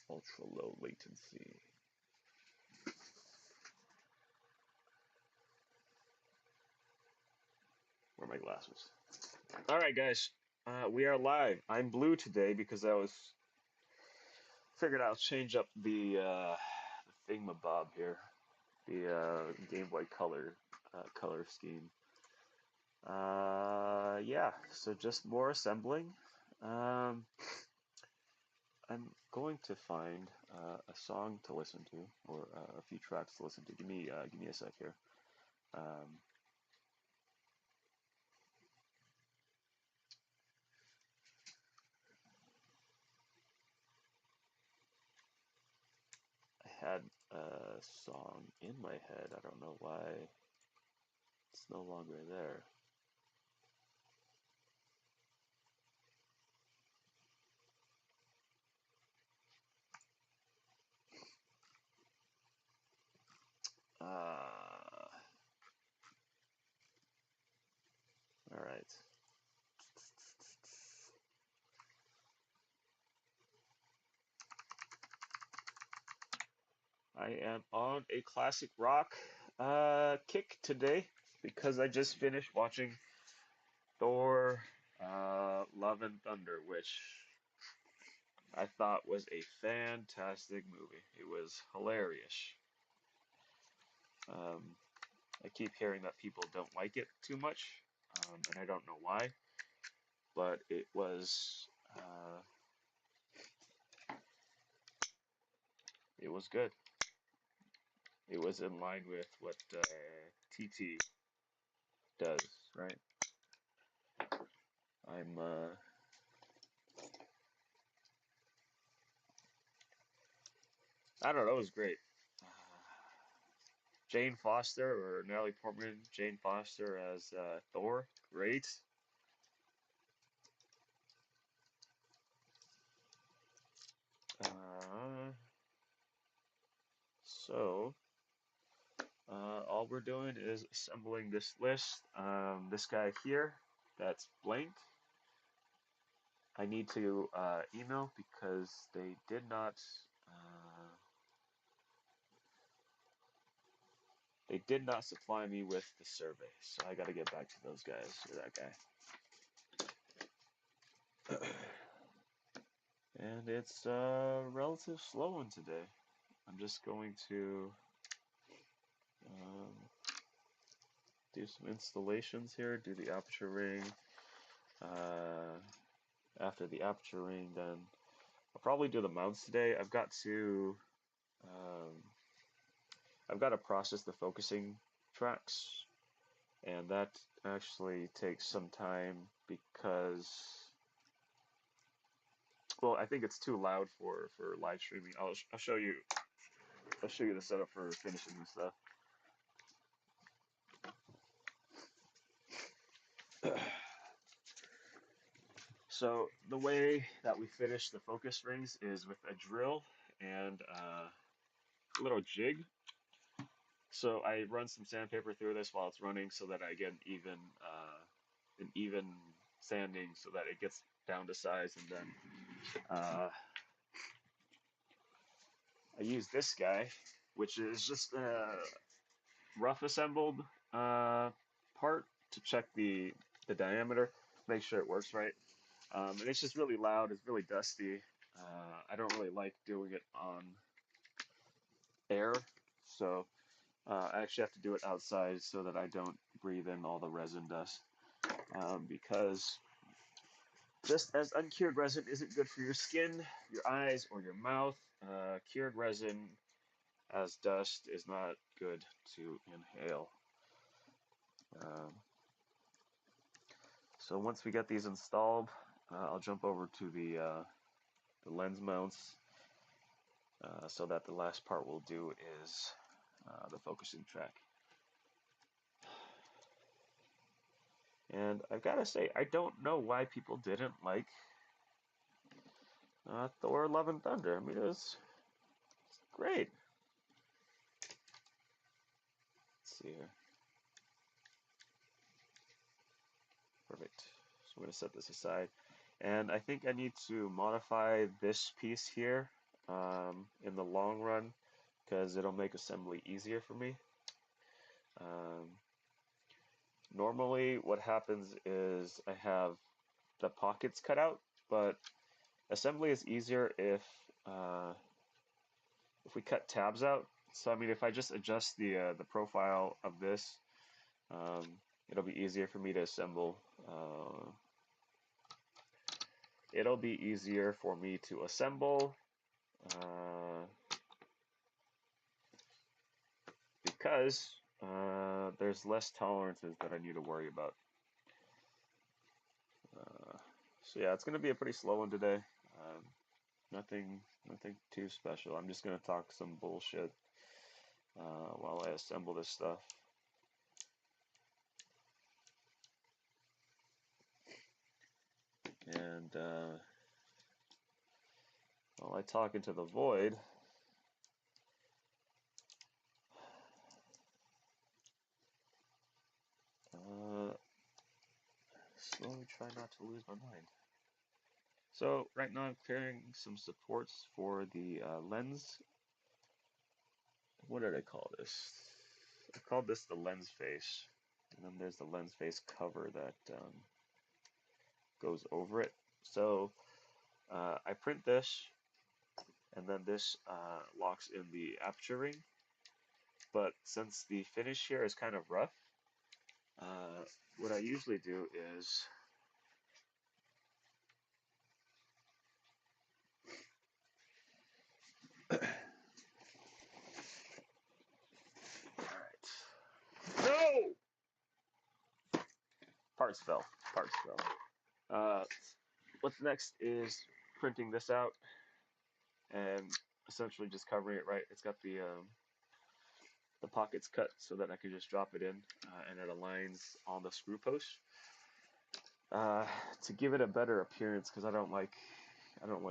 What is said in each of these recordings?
ultra low latency. Where are my glasses? All right, guys, we are live. I'm blue today because I was figured I'll change up the thingamabob here, the Game Boy Color color scheme. Yeah, so just more assembling. Um, I'm going to find a song to listen to, or a few tracks to listen to. Give me a sec here. Um, I had a song in my head. I don't know why it's no longer there. Uh, all right. I am on a classic rock kick today because I just finished watching Thor Love and Thunder, which I thought was a fantastic movie. It was hilarious. Um, I keep hearing that people don't like it too much, and I don't know why, but it was good. It was in line with what TT does, right? I'm I don't know, it was great. Jane Foster or Natalie Portman, Jane Foster as Thor, great. Uh, so all we're doing is assembling this list. This guy here, that's blank. I need to email because they did not supply me with the survey, so I got to get back to those guys or that guy. And it's relative slow one today. I'm just going to um, do some installations here, do the aperture ring. Uh, After the aperture ring, then I'll probably do the mounts today. Um, I've got to process the focusing tracks, and that actually takes some time because, well, I think it's too loud for live streaming. I'll show you the setup for finishing this stuff. So the way that we finish the focus rings is with a drill and a little jig. So I run some sandpaper through this while it's running so that I get an even sanding so that it gets down to size, and then uh, I use this guy, which is just a rough assembled part to check the diameter, make sure it works right. And it's just really loud. It's really dusty. I don't really like doing it on air, so I actually have to do it outside so that I don't breathe in all the resin dust. Because just as uncured resin isn't good for your skin, your eyes, or your mouth, cured resin as dust is not good to inhale. Um, so once we get these installed, I'll jump over to the lens mounts so that the last part we'll do is the focusing track. And I've got to say, I don't know why people didn't like Thor: Love and Thunder. I mean, it's great. Let's see here. Perfect. So I'm going to set this aside. And I think I need to modify this piece here in the long run because it'll make assembly easier for me. Um, Normally, what happens is I have the pockets cut out, but assembly is easier if we cut tabs out. So I mean, if I just adjust the profile of this, it'll be easier for me to assemble. It'll be easier for me to assemble because there's less tolerances that I need to worry about. So yeah, it's going to be a pretty slow one today. Nothing too special. I'm just going to talk some bullshit while I assemble this stuff. And while I talk into the void, slowly try not to lose my mind. So right now I'm clearing some supports for the lens. What did I call this? I called this the lens face. And then there's the lens face cover that goes over it. So I print this, and then this locks in the aperture ring. But since the finish here is kind of rough, what I usually do is alright. No! Parts fell. Parts fell. Uh, what's next is printing this out and essentially just covering it right. It's got the pockets cut so that I can just drop it in and it aligns on the screw post to give it a better appearance because I don't like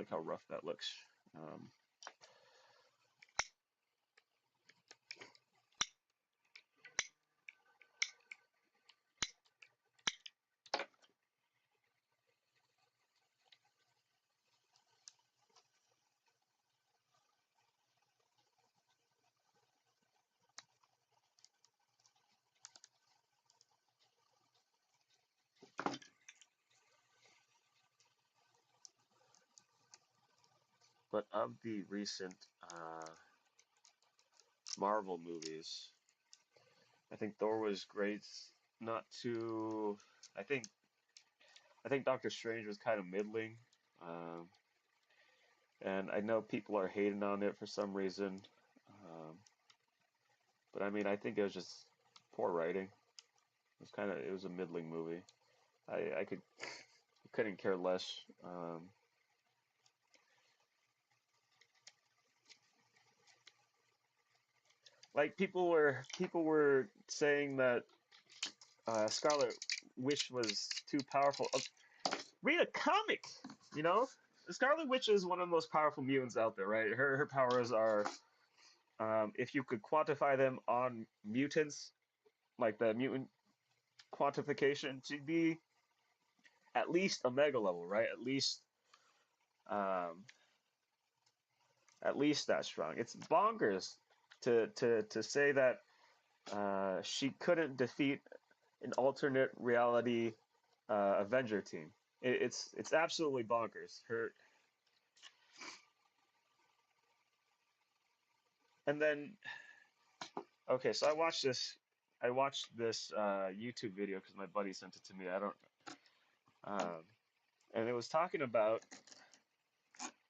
how rough that looks. Um, but of the recent Marvel movies, I think Thor was great. Not too. I think I think Doctor Strange was kind of middling, um, and I know people are hating on it for some reason. Um, but I mean, I think it was just poor writing. It was a middling movie. I couldn't care less. Like people were saying that Scarlet Witch was too powerful. Read a comic, you know. Scarlet Witch is one of the most powerful mutants out there, right? Her powers are, if you could quantify them on mutants, like the mutant quantification, to be at least Omega level, right? Um, at least that strong. It's bonkers to say that she couldn't defeat an alternate reality Avenger team. It's absolutely bonkers. Her and then okay, so I watched this YouTube video because my buddy sent it to me. I don't um, and it was talking about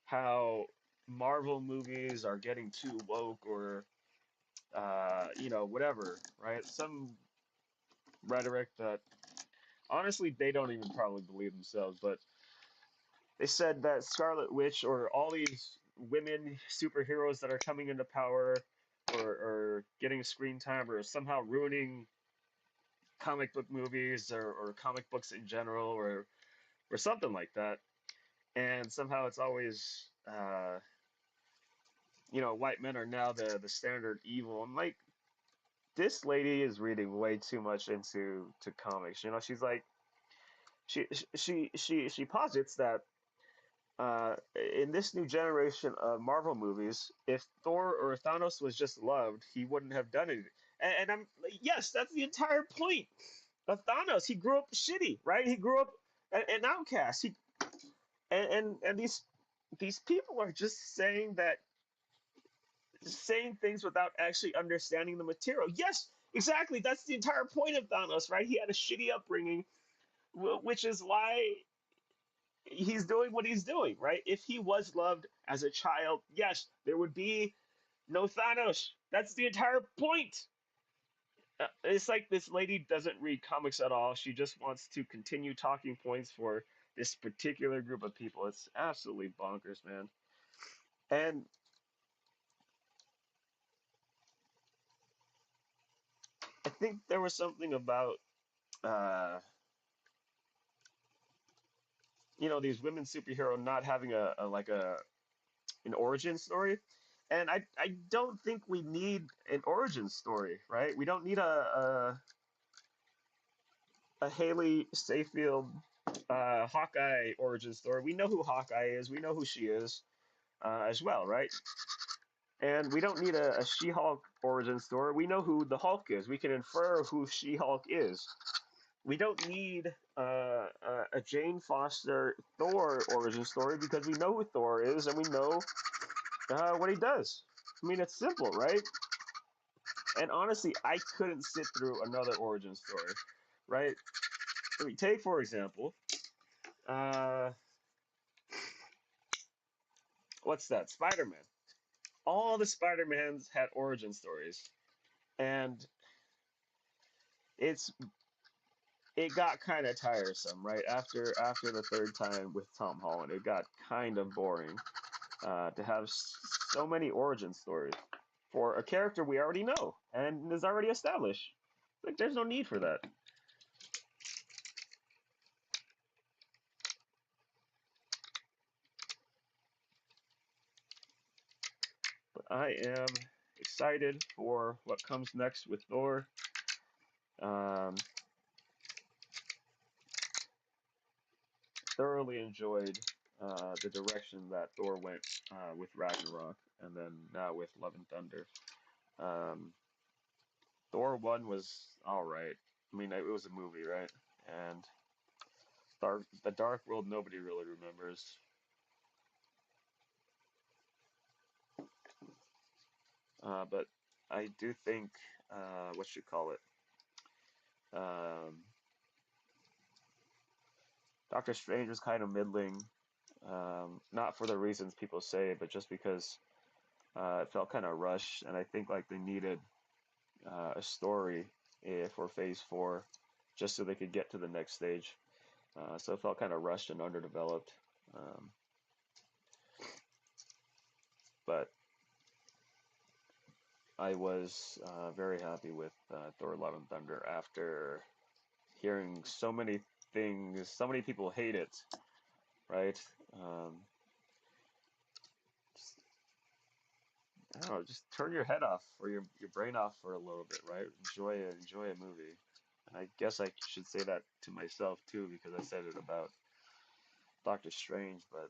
how Marvel movies are getting too woke or whatever, right? Some rhetoric that honestly they don't even probably believe themselves, but they said that Scarlet Witch or all these women superheroes that are coming into power or getting screen time or somehow ruining comic book movies or comic books in general or something like that. And somehow it's always white men are now the standard evil. I'm like, this lady is reading way too much into comics. She's like she posits that in this new generation of Marvel movies, if Thor or Thanos was just loved, he wouldn't have done it. And I'm yes, that's the entire point of Thanos. He grew up shitty, right? He grew up an outcast. And these people are just saying things without actually understanding the material. Yes, exactly. That's the entire point of Thanos, right? He had a shitty upbringing, which is why he's doing what he's doing, right? If he was loved as a child, yes, there would be no Thanos. That's the entire point. It's like this lady doesn't read comics at all. She just wants to continue talking points for this particular group of people. It's absolutely bonkers, man. And I think there was something about uh, these women superhero not having a like a an origin story. And I don't think we need an origin story, right? We don't need a Haley Stayfield Hawkeye origin story. We know who Hawkeye is. We know who she is as well, right? And we don't need a She-Hulk origin story. We know who the Hulk is. We can infer who She-Hulk is. We don't need a Jane Foster Thor origin story because we know who Thor is and we know what he does. I mean, it's simple, right? And honestly, I couldn't sit through another origin story, right? I mean, take for example, uh, what's that? Spider-Man. All the Spider-Mans had origin stories, and it's it got kind of tiresome, right? After the third time with Tom Holland, it got kind of boring to have so many origin stories for a character we already know and is already established. Like, there's no need for that. But I am excited for what comes next with Thor. Um, Thoroughly enjoyed the direction that Thor went with Ragnarok, and then now with Love and Thunder. Um, Thor 1 was all right. I mean, it was a movie, right? And the Dark World nobody really remembers. But I do think, what you call it? Um, Doctor Strange was kind of middling. Not for the reasons people say, but just because it felt kind of rushed, and I think like they needed a story for Phase 4 just so they could get to the next stage. So it felt kind of rushed and underdeveloped. Um, but I was very happy with Thor: Love and Thunder after hearing so many things. So many people hate it, right? Just, I don't know. Just turn your head off or your brain off for a little bit, right? Enjoy a movie. And I guess I should say that to myself too because I said it about Doctor Strange. But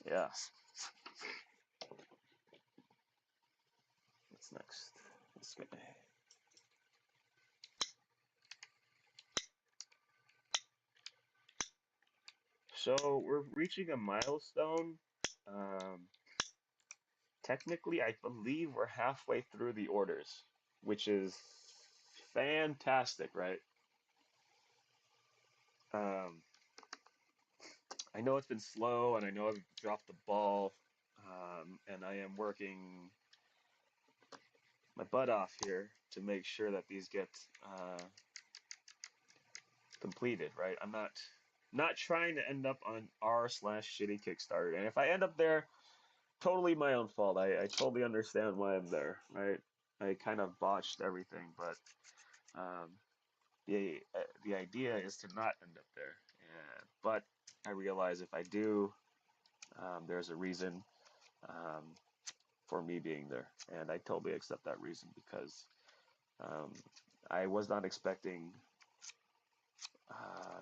yeah, what's next? This guy. So we're reaching a milestone. Um, Technically, I believe we're halfway through the orders, which is fantastic, right? Um, I know it's been slow, and I know I've dropped the ball, and I am working my butt off here to make sure that these get completed, right? I'm not trying to end up on r/shitty Kickstarter, and if I end up there, totally my own fault. I totally understand why I'm there, right? I kind of botched everything, but um, the idea is to not end up there. But I realize if I do, there's a reason um, for me being there, and I totally accept that reason because um, I was not expecting uh,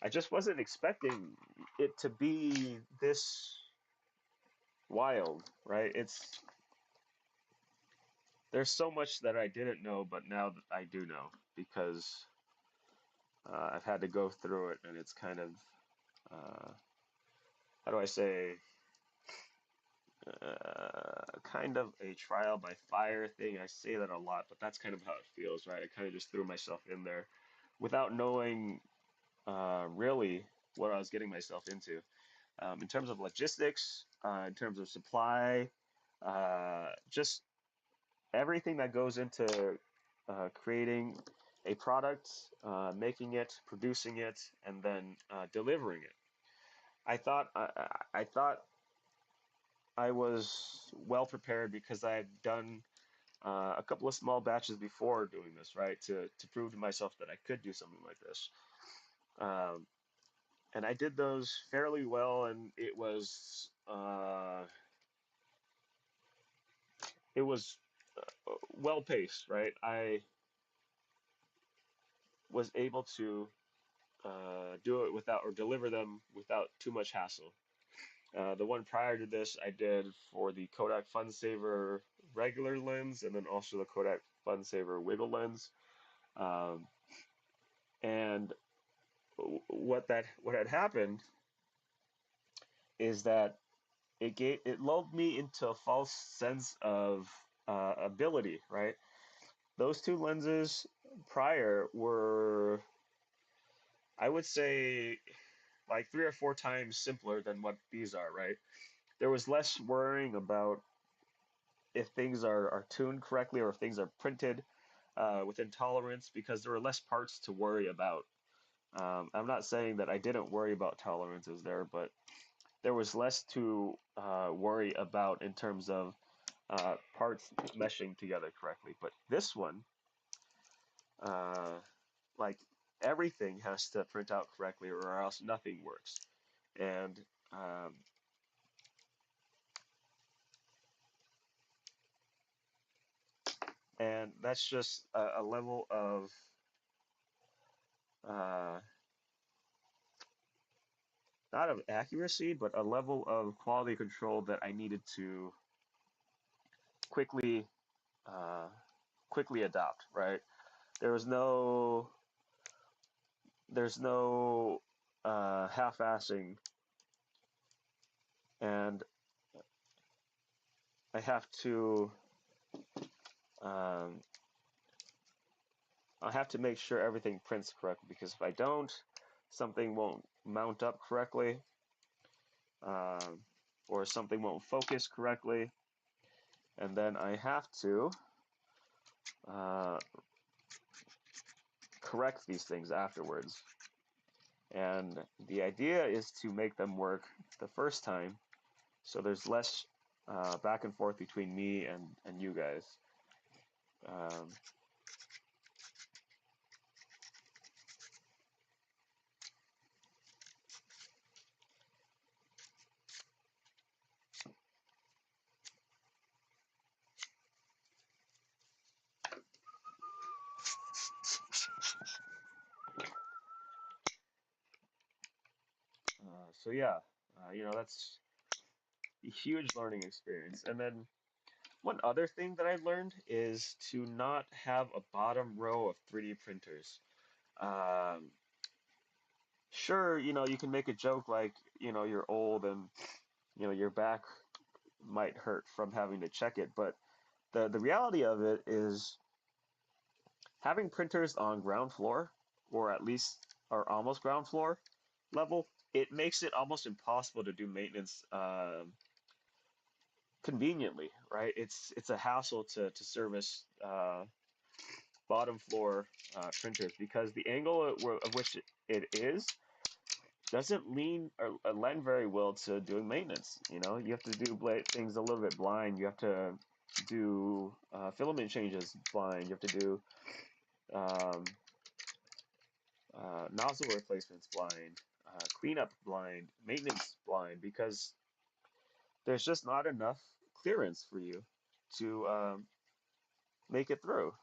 I just wasn't expecting it to be this wild, right? There's so much that I didn't know, but now that I do know because I've had to go through it, and it's kind of uh, how do I say, kind of a trial by fire thing. I say that a lot, but that's kind of how it feels, right? I kind of just threw myself in there without knowing really what I was getting myself into. In terms of logistics, in terms of supply, just everything that goes into creating a product, making it, producing it, and then delivering it. I thought I was well prepared because I had done a couple of small batches before doing this, right, to prove to myself that I could do something like this. Um, and I did those fairly well, and it was well paced, right? I was able to do it without or deliver them without too much hassle. The one prior to this, I did for the Kodak FunSaver regular lens, and then also the Kodak FunSaver wiggle lens. Um, and what had happened is that it lulled me into a false sense of ability, right? Those two lenses prior were, I would say, like 3 or 4 times simpler than what these are, right? There was less worrying about if things are tuned correctly or if things are printed within tolerance because there were less parts to worry about. I'm not saying that I didn't worry about tolerances there, but there was less to worry about in terms of parts meshing together correctly. But this one, uh, like everything has to print out correctly or else nothing works. And um, and that's just a level of uh, not of accuracy, but a level of quality control that I needed to quickly uh, quickly adopt. Right? There was no there's no half-assing, and I have to um, I have to make sure everything prints correctly because if I don't, something won't mount up correctly, um, or something won't focus correctly, and then I have to uh, correct these things afterwards. And the idea is to make them work the first time, so there's less back and forth between me and you guys. Um, so yeah, that's a huge learning experience. And then one other thing that I learned is to not have a bottom row of 3D printers. Um, sure, you can make a joke like, you're old and, your back might hurt from having to check it, but the reality of it is having printers on ground floor, or at least or almost ground floor level, it makes it almost impossible to do maintenance conveniently, right? It's a hassle to service bottom floor printers because the angle of which it is doesn't lean or lend very well to doing maintenance. You have to do things a little bit blind. You have to do filament changes blind. You have to do um, nozzle replacements blind, cleanup blind, maintenance blind, because there's just not enough clearance for you to make it through.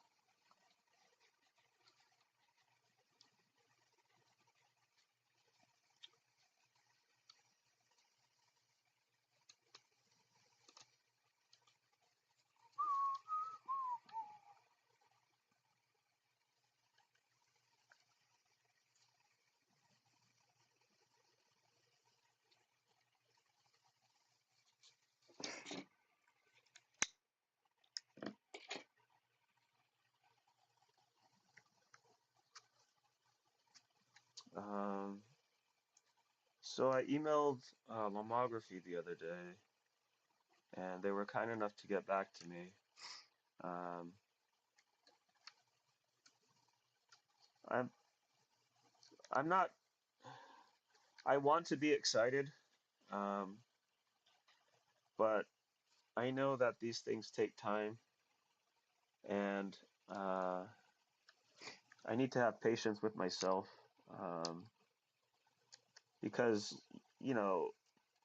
So I emailed Mammography the other day, and they were kind enough to get back to me. Um, I'm I'm not. I want to be excited, um, but I know that these things take time, and I need to have patience with myself, um, because you know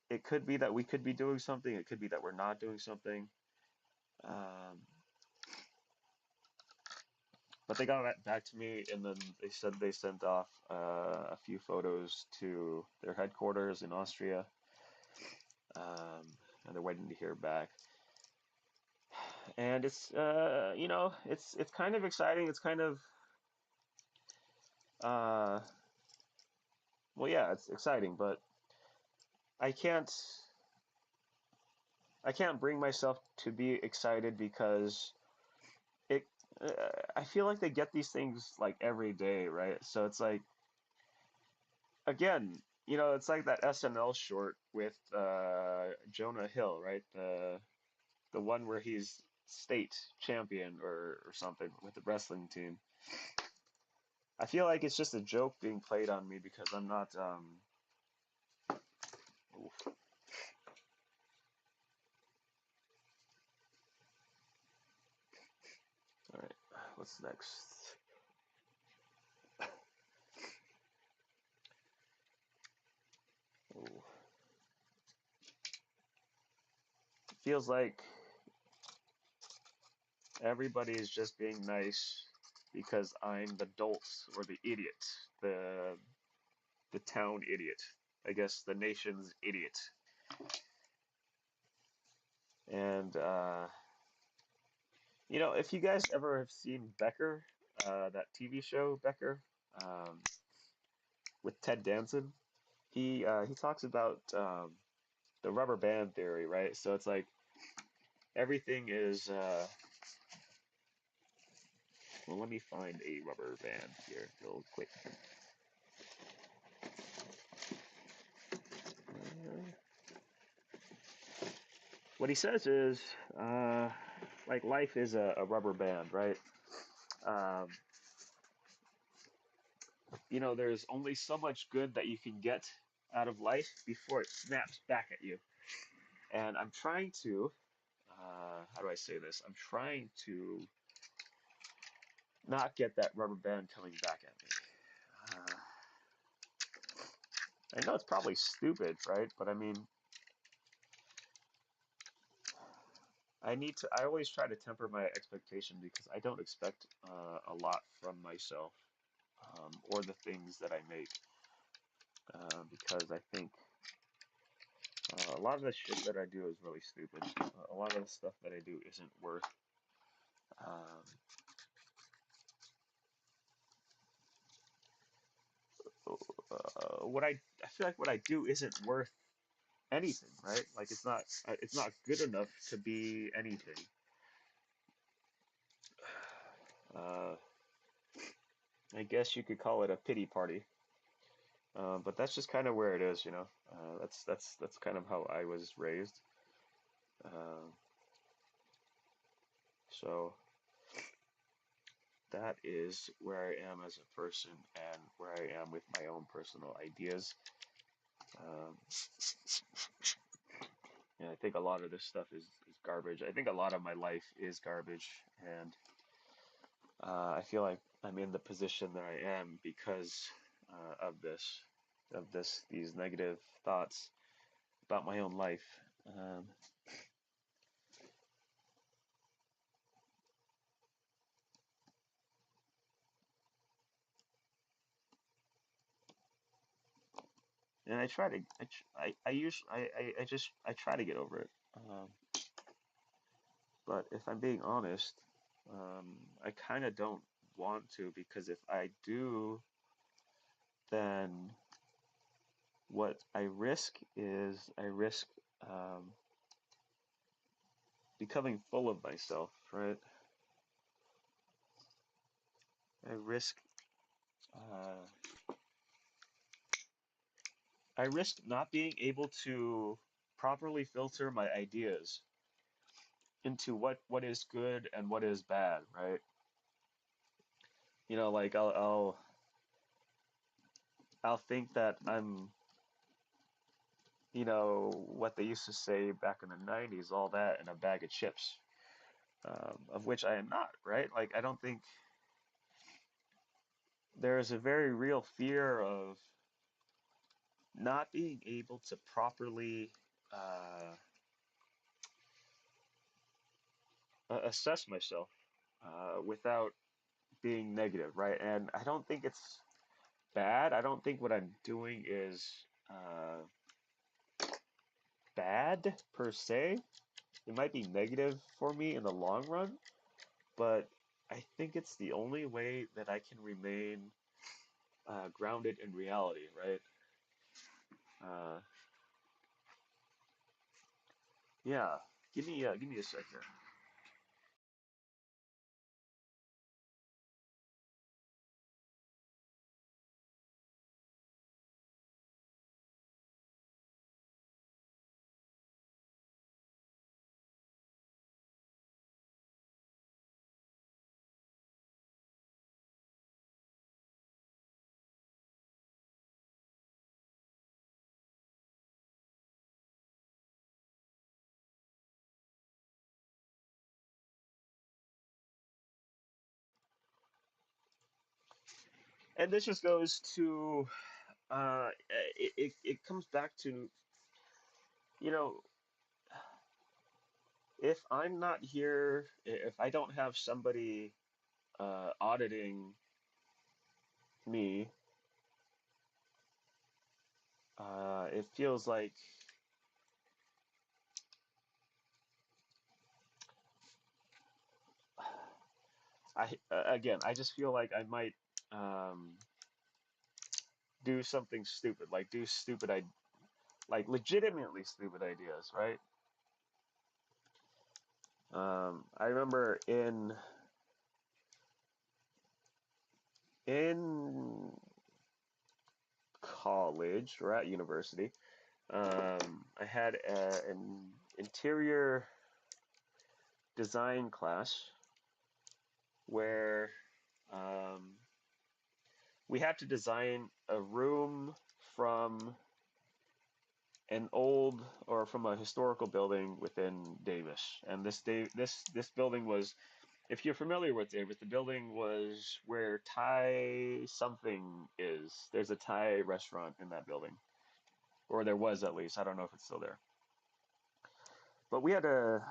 it could be that we could be doing something. It could be that we're not doing something. Um, but they got back to me, and then they said they sent off a few photos to their headquarters in Austria, and they're waiting to hear back. And it's it's kind of exciting. It's kind of uh, well, yeah, it's exciting, but I can't I can't bring myself to be excited because it. I feel like they get these things like every day, right? So it's like again, it's like that SNL short with Jonah Hill, right? The one where he's state champion or something with the wrestling team. I feel like it's just a joke being played on me because I'm not. Oof. All right, what's next? Ooh. Feels like everybody is just being nice because I'm the dolt or the idiot, the the town idiot. I guess the nation's idiot. And if you guys ever have seen Becker, that TV show Becker, um, with Ted Danson, he talks about the rubber band theory, right? So it's like everything is. Well, let me find a rubber band here real quick. What he says is, like life is a rubber band, right? Um, there's only so much good that you can get out of life before it snaps back at you. And I'm trying to, how do I say this? I'm trying to not get that rubber band coming back at me. Uh, I know it's probably stupid, right? But I mean, I always try to temper my expectation because I don't expect a lot from myself, or the things that I make, because I think a lot of the shit that I do is really stupid. A lot of the stuff that I do isn't worth. Um, I feel like what I do isn't worth anything, right? Like it's not good enough to be anything. Uh, I guess you could call it a pity party, but that's just kind of where it is, you know. That's kind of how I was raised. Uh, so that is where I am as a person and where I am with my own personal ideas. Um, and I think a lot of this stuff is garbage. I think a lot of my life is garbage, and I feel like I'm in the position that I am because of these negative thoughts about my own life. And I try to, I usually, I try to get over it. But if I'm being honest, I kind of don't want to because if I do, then what I risk is I risk um, becoming full of myself, right? I risk uh, I risk not being able to properly filter my ideas into what is good and what is bad, right? Like I'll think that I'm, what they used to say back in the 90s, all that in a bag of chips, of which I am not, right? Like I don't think there is a very real fear of not being able to properly uh, assess myself without being negative, right? And I don't think it's bad. I don't think what I'm doing is uh, bad per se. It might be negative for me in the long run, but I think it's the only way that I can remain grounded in reality, right? Uh, yeah. Give me a sec here. And this just goes to it comes back to, you know, if I'm not here, if I don't have somebody auditing me, it feels like I just feel like I might um, do something stupid, like do like legitimately stupid ideas, right? I remember in college or at university, I had an interior design class where um, we had to design a room from an old or from a historical building within Davis. And this building was, if you're familiar with Davis, the building was where Thai something is. There's a Thai restaurant in that building, or there was at least. I don't know if it's still there. But we had to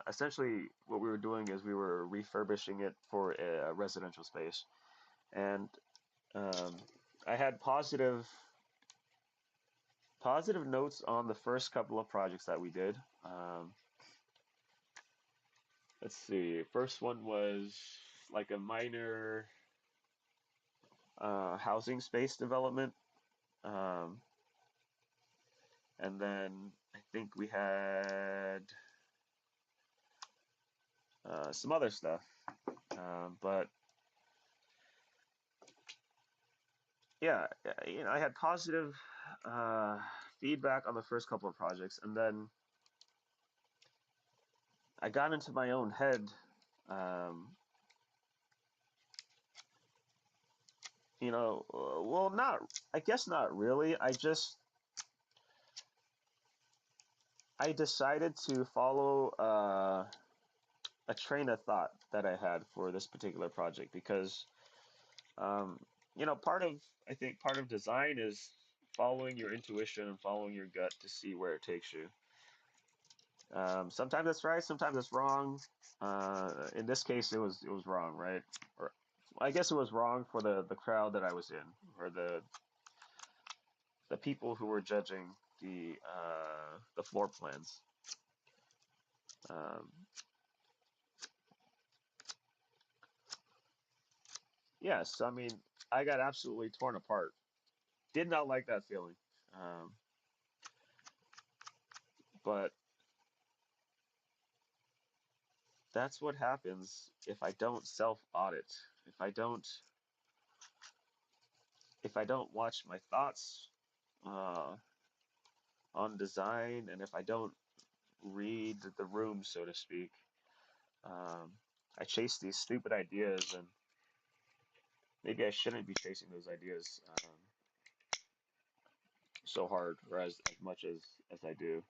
essentially what we were doing is we were refurbishing it for a residential space, and um, I had positive notes on the first couple of projects that we did. Let's see. First one was like a minor housing space development, um, and then I think we had some other stuff. But yeah, I had positive uh, feedback on the first couple of projects, and then I got into my own head. Um, well, not, I guess not really. I decided to follow a train of thought that I had for this particular project because, um, I think part of design is following your intuition and following your gut to see where it takes you. Sometimes it's right, sometimes it's wrong. In this case, it was wrong, right? Or I guess it was wrong for the crowd that I was in, or the people who were judging the floor plans. Um, yes, I mean I got absolutely torn apart. Did not like that feeling, um, but that's what happens if I don't self audit. If I don't if I don't watch my thoughts, uh, on design, and if I don't read the room, so to speak, um, I chase these stupid ideas, and maybe I shouldn't be chasing those ideas so hard or as much as I do.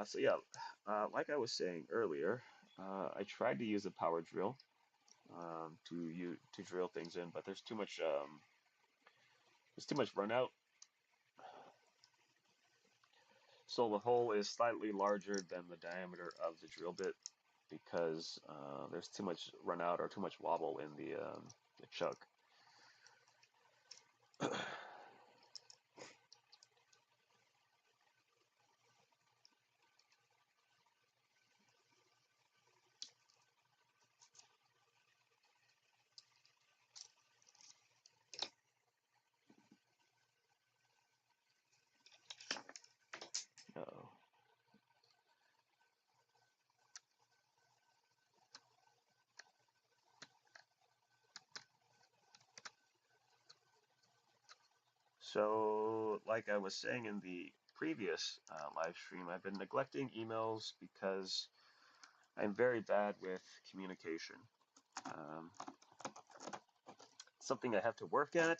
So yeah, like I was saying earlier, I tried to use a power drill to drill things in, but there's too much run out. So the hole is slightly larger than the diameter of the drill bit because there's too much run out or too much wobble in the chuck. Uh-oh. So, like I was saying in the previous live stream, I've been neglecting emails because I'm very bad with communication. Um, Something I have to work at,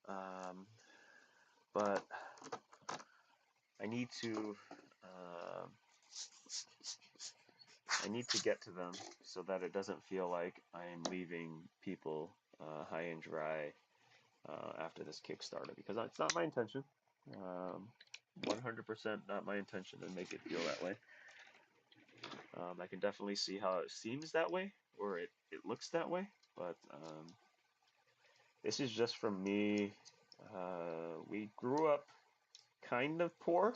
um, but I need to uh, I need to get to them so that it doesn't feel like I'm leaving people high and dry after this Kickstarter, because it's not my intention. 100% not my intention to make it feel that way. I can definitely see how it seems that way, or it looks that way, but this is just from me. We grew up kind of poor,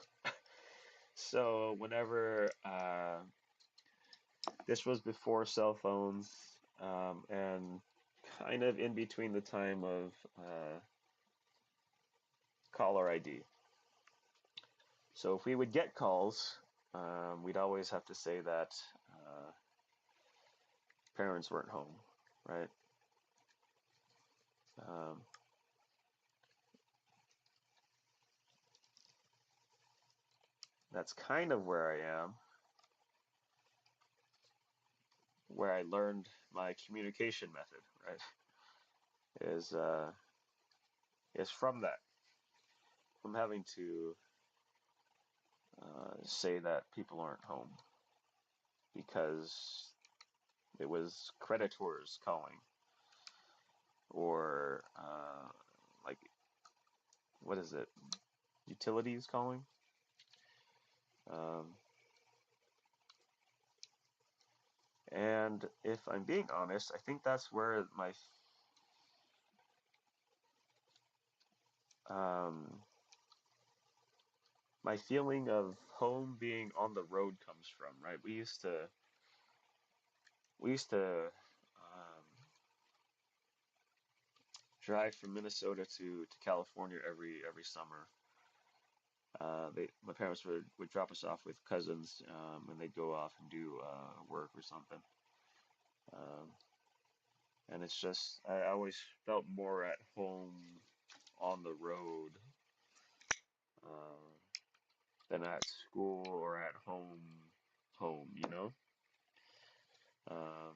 so whenever this was before cell phones, and kind of in between the time of caller ID. So if we would get calls, we'd always have to say that parents weren't home, right? Um, that's kind of where I am, where I learned my communication method, right? Is is from that, from having to say that people aren't home because it was creditors calling, or like, what is it? Utilities calling. Um, and if I'm being honest, I think that's where um, my feeling of home being on the road comes from, right? We used to drive from Minnesota to California every summer. My parents would drop us off with cousins, and they'd go off and do work or something. Um, and it's just I always felt more at home on the road uh, than at school or at home, you know. Um,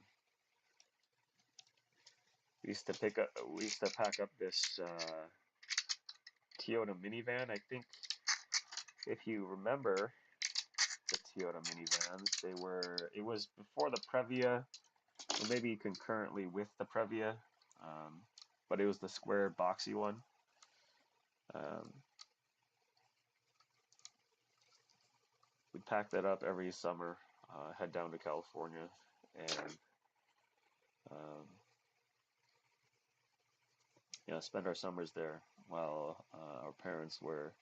we used to pack up this Toyota minivan. I think if you remember the Toyota minivans, it was before the Previa, or maybe concurrently with the Previa, um, but it was the square boxy one. Um, we'd pack that up every summer, head down to California, and um, spend our summers there while our parents were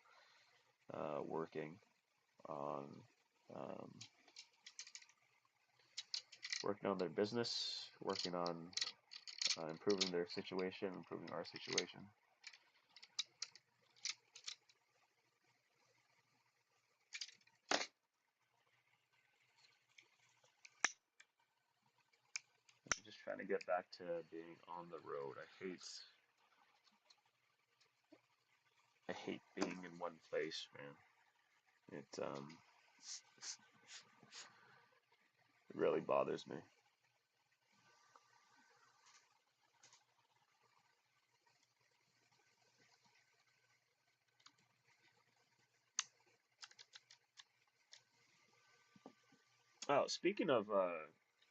working on um, working on their business, working on improving their situation, improving our situation. I'm just trying to get back to being on the road. I hate being in one place, man. It really bothers me. Oh, speaking of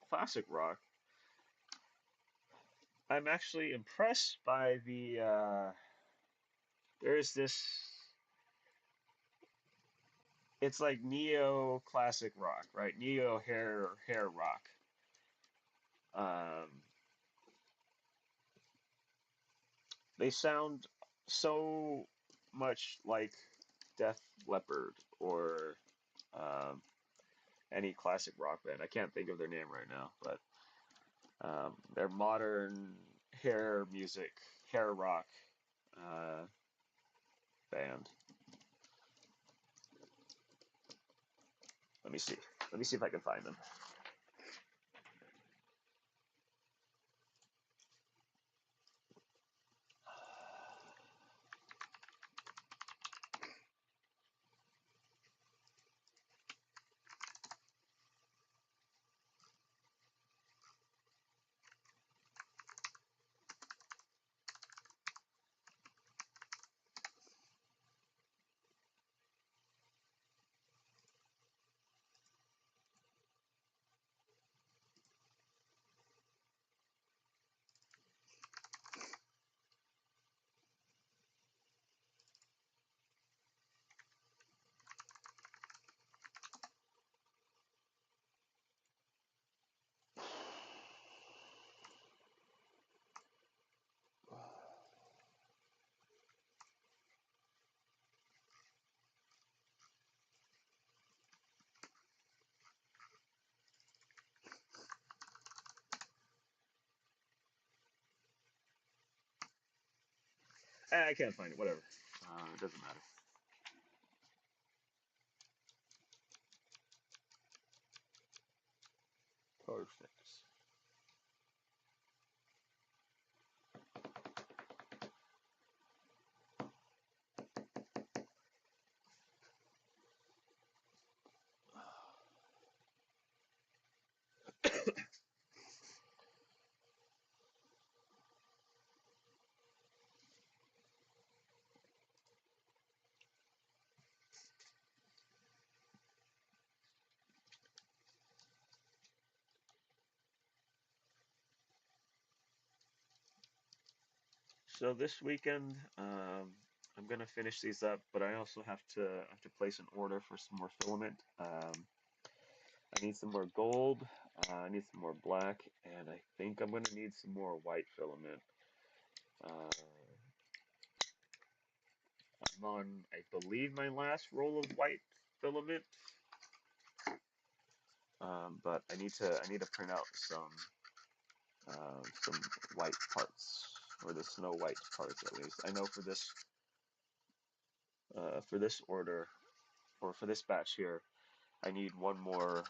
classic rock, I'm actually impressed by there's this. It's like neo classic rock, right? Neo hair rock. Um, they sound so much like Def Leppard or um, any classic rock band. I can't think of their name right now, but they're modern hair music, hair rock uh, band. Let me see. Let me see if I can find them. I can't find it. Whatever. It doesn't matter. Perfect. So this weekend, I'm gonna finish these up, but I also have to place an order for some more filament. I need some more gold. I need some more black, and I think I'm gonna need some more white filament. Uh, I'm on, I believe, my last roll of white filament, but I need to print out some white parts, or the snow white parts at least. I know for this order, or for this batch here, I need one more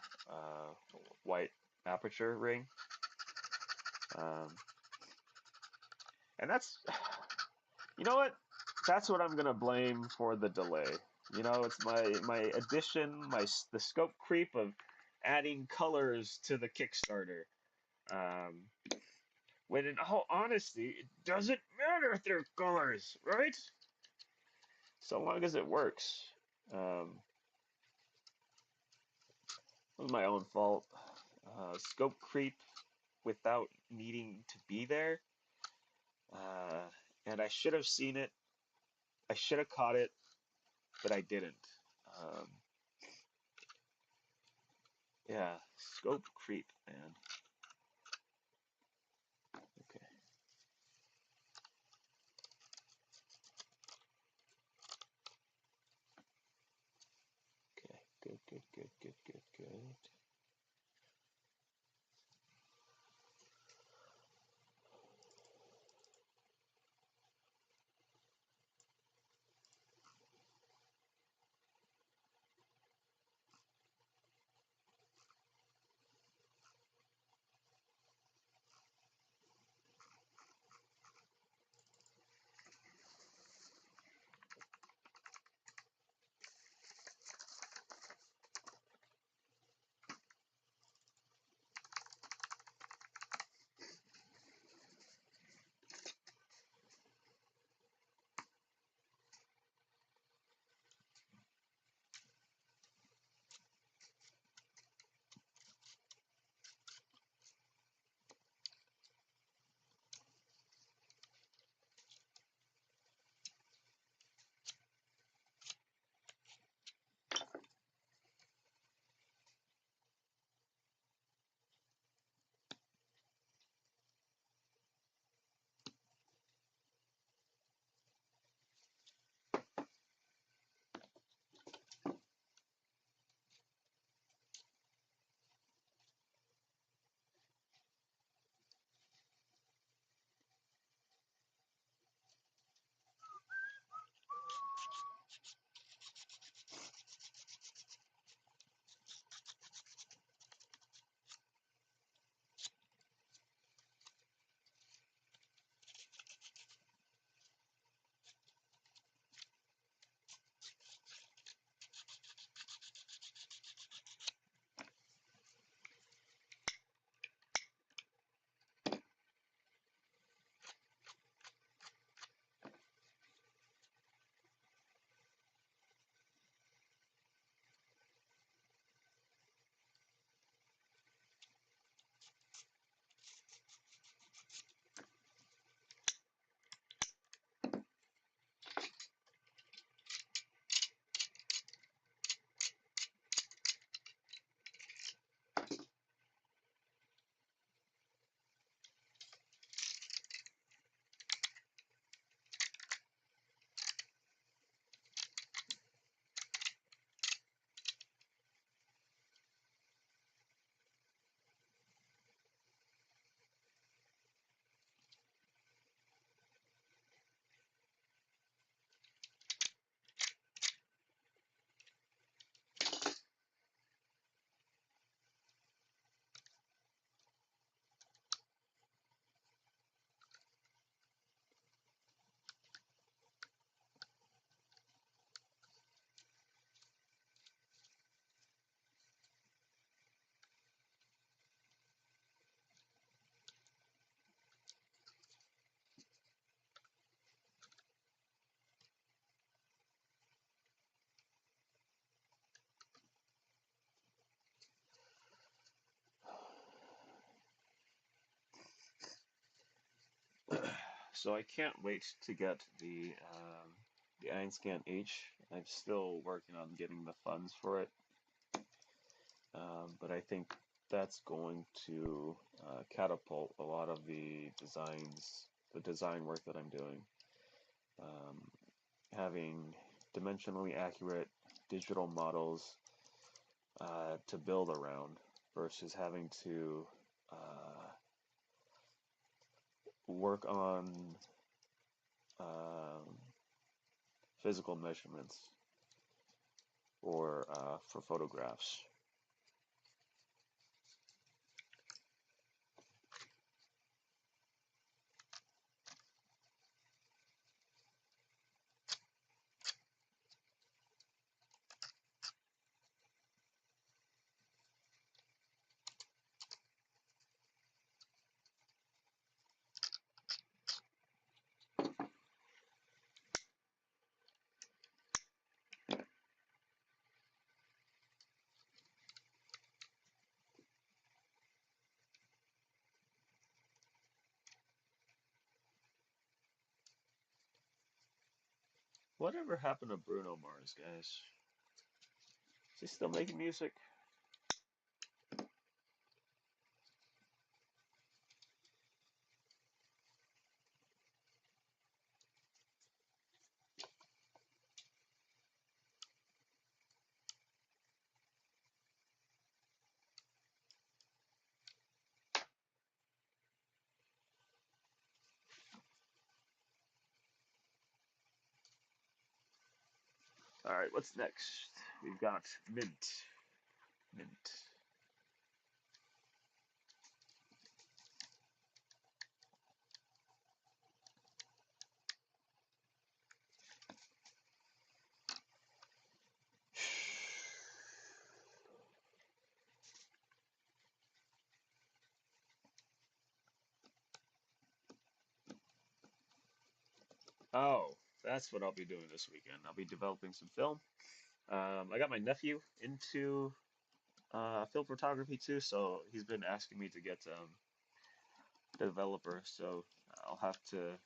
white aperture ring, um, and that's, you know what? That's what I'm gonna blame for the delay. You know, it's my addition, the scope creep of adding colors to the Kickstarter. Um, when in all honesty, it doesn't matter if they're colors, right? So long as it works. It was my own fault. Scope creep without needing to be there. Uh, and I should have seen it. I should have caught it, but I didn't. Um, yeah, scope creep, man. Okay. good, good, good, good, good. So I can't wait to get the Einscan H. I'm still working on getting the funds for it, but I think that's going to catapult a lot of the design work that I'm doing. Um, Having dimensionally accurate digital models to build around versus having to uh, work on um, physical measurements or for photographs. Whatever happened to Bruno Mars, guys? Is he still making music? All right, what's next? We've got mint. Mint. Oh, that's what I'll be doing this weekend. I'll be developing some film. I got my nephew into film photography too, so he's been asking me to get the developer. So I'll have to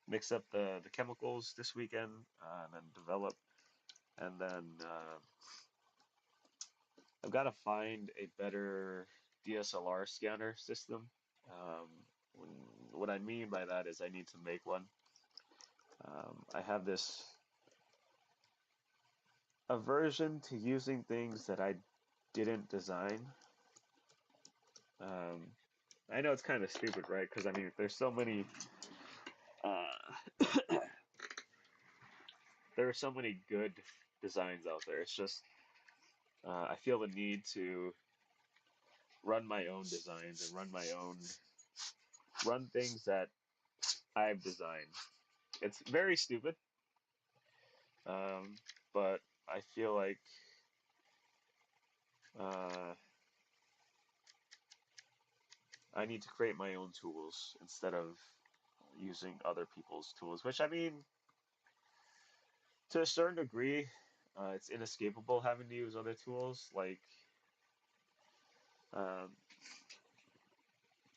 mix up the chemicals this weekend and then develop. And then I've got to find a better DSLR scanner system. What I mean by that is I need to make one. I have this aversion to using things that I didn't design. Um, I know it's kind of stupid, right? Because I mean, there's so many, uh, there are so many good designs out there. It's just I feel the need to run my own designs and run things that I've designed. It's very stupid, um, but I feel like uh, I need to create my own tools instead of using other people's tools. Which I mean, to a certain degree, it's inescapable having to use other tools. Like, um,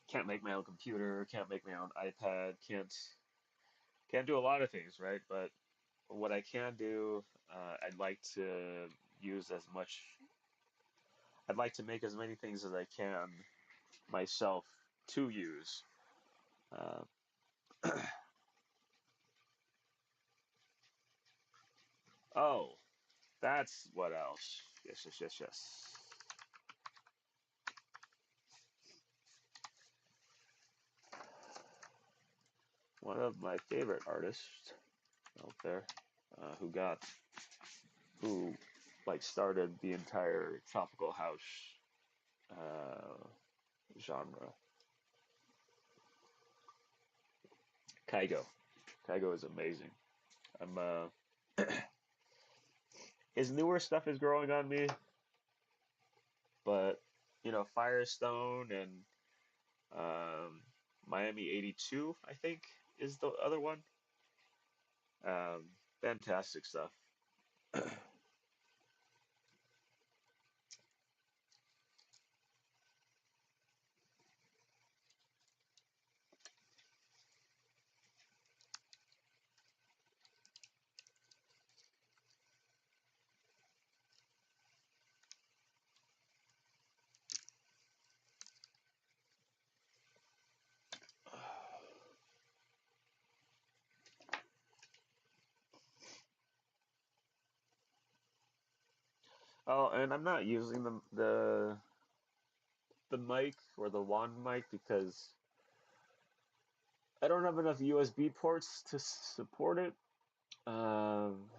can't make my own computer, can't make my own iPad, can't do a lot of things, right? But what I can do, I'd like to use as much. I'd like to make as many things as I can myself to use. Uh, oh, that's what else. Yes, yes, yes, yes. One of my favorite artists out there, who got who like started the entire tropical house uh, genre. Kaigo. Kaigo is amazing. I'm his newer stuff is growing on me, but Firestone and um, Miami 82, I think, is the other one. Fantastic stuff. Oh, and I'm not using the mic or the wand mic because I don't have enough USB ports to support it. Um,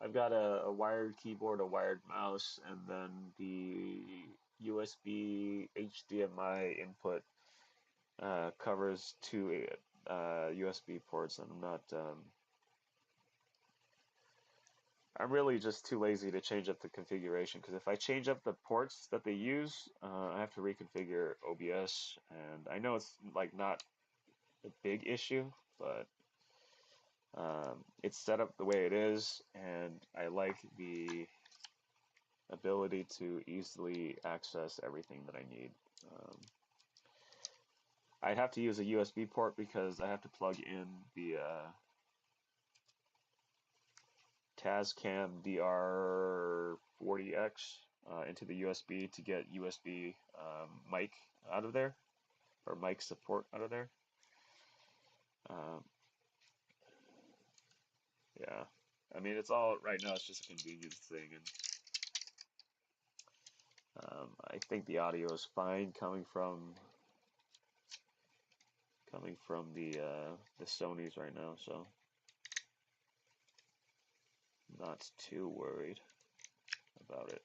I've got a wired keyboard, a wired mouse, and then the USB HDMI input covers two USB ports, and I'm really just too lazy to change up the configuration because if I change up the ports that they use, I have to reconfigure OBS, and I know it's like not a big issue, but it's set up the way it is, and I like the ability to easily access everything that I need. Um, I'd have to use a USB port because I have to plug in the Tascam DR40X into the USB to get USB mic out of there, or mic support out of there. Um, yeah, I mean it's all right now. It's just a convenience thing, and I think the audio is fine coming from the Sony's right now. So not too worried about it.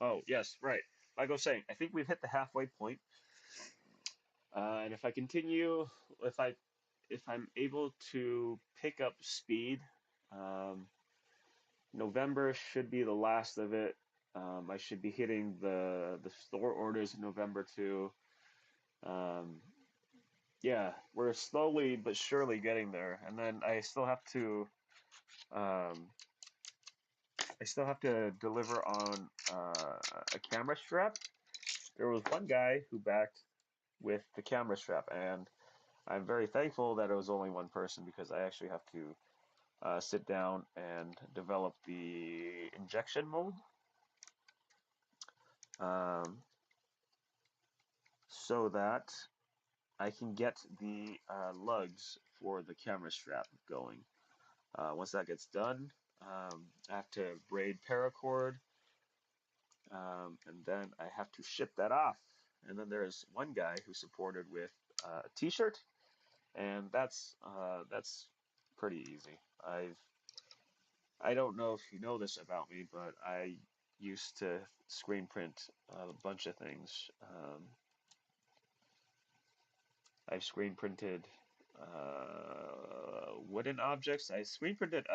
Oh, yes, right. Like I was saying, I think we've hit the halfway point. And if I continue, if I if I'm able to pick up speed, um, November should be the last of it. I should be hitting the store orders in November too. Um, yeah, we're slowly but surely getting there. And then um, I still have to deliver on a camera strap. There was one guy who backed with the camera strap, and I'm very thankful that it was only one person because I actually have to sit down and develop the injection mold, um, so that I can get the lugs for the camera strap going. Once that gets done, I have to braid paracord, and then I have to ship that off. And then there's one guy who supported with a T-shirt, and that's pretty easy. I don't know if you know this about me, but I used to screen print a bunch of things. I've screen printed wooden objects. I screen printed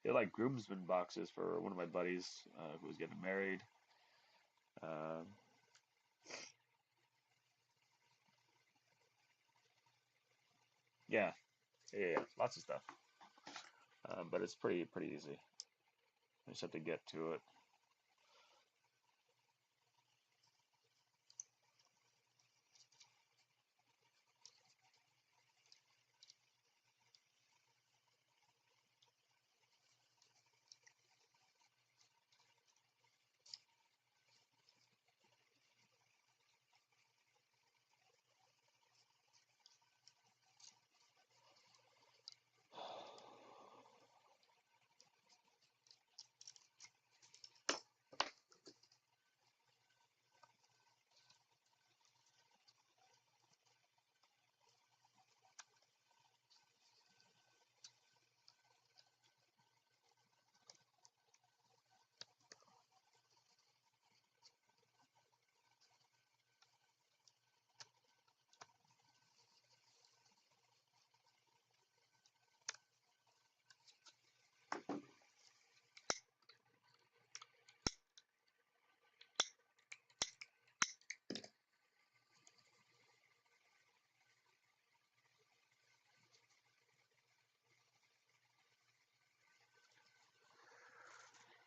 they're like groomsmen boxes for one of my buddies who was getting married. Um, yeah, yeah, lots of stuff. But it's pretty easy. I just have to get to it.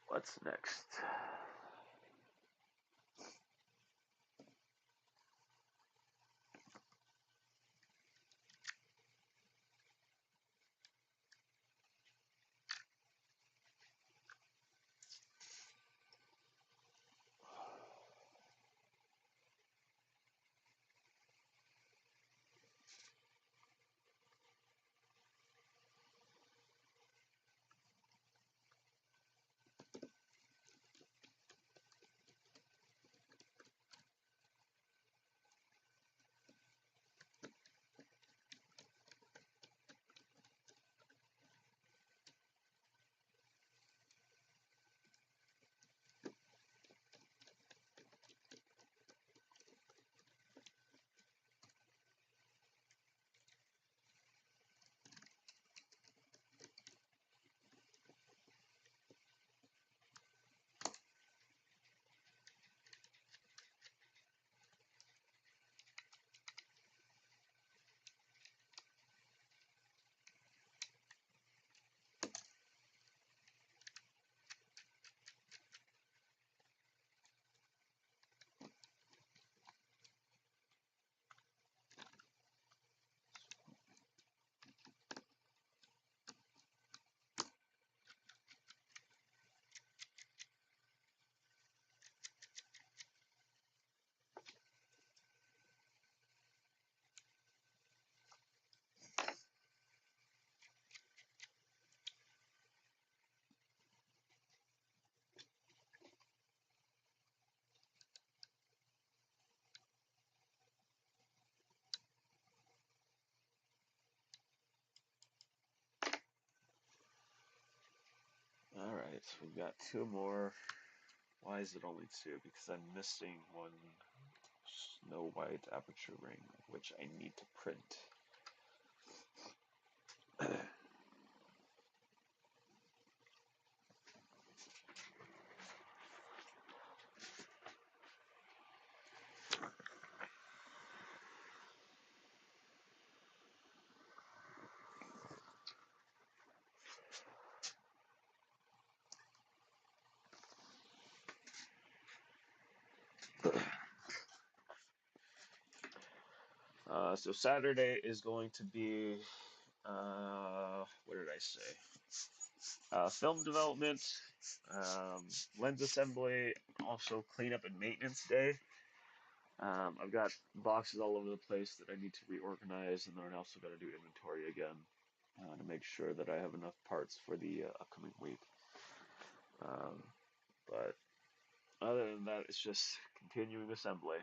What's next? Alright, so we've got two more. Why is it only two? Because I'm missing one snow white aperture ring, which I need to print. So Saturday is going to be, what did I say? Film development, lens assembly, also cleanup and maintenance day. I've got boxes all over the place that I need to reorganize, and then I also got to do inventory again to make sure that I have enough parts for the upcoming week. Um, but other than that, it's just continuing assembly.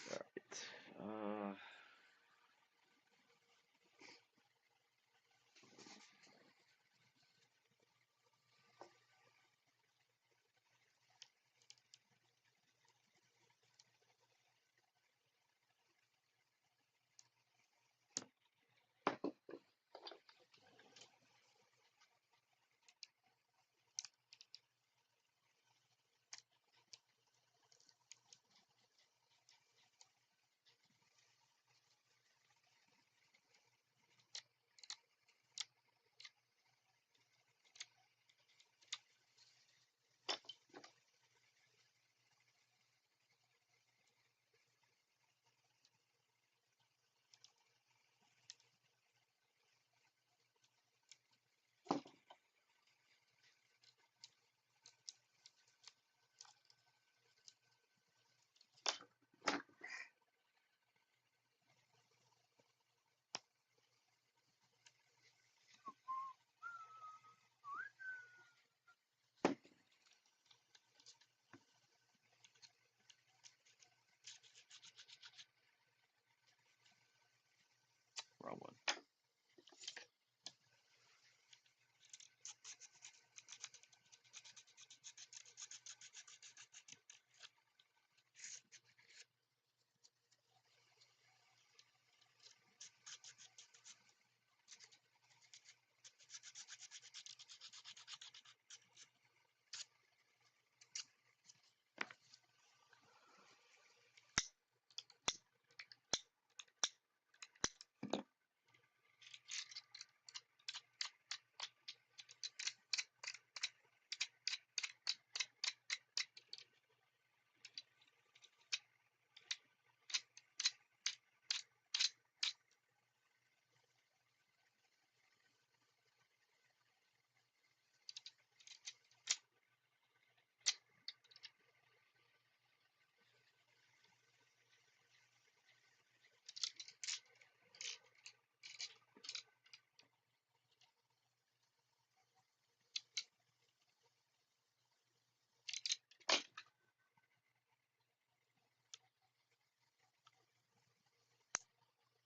All right. Wrong one.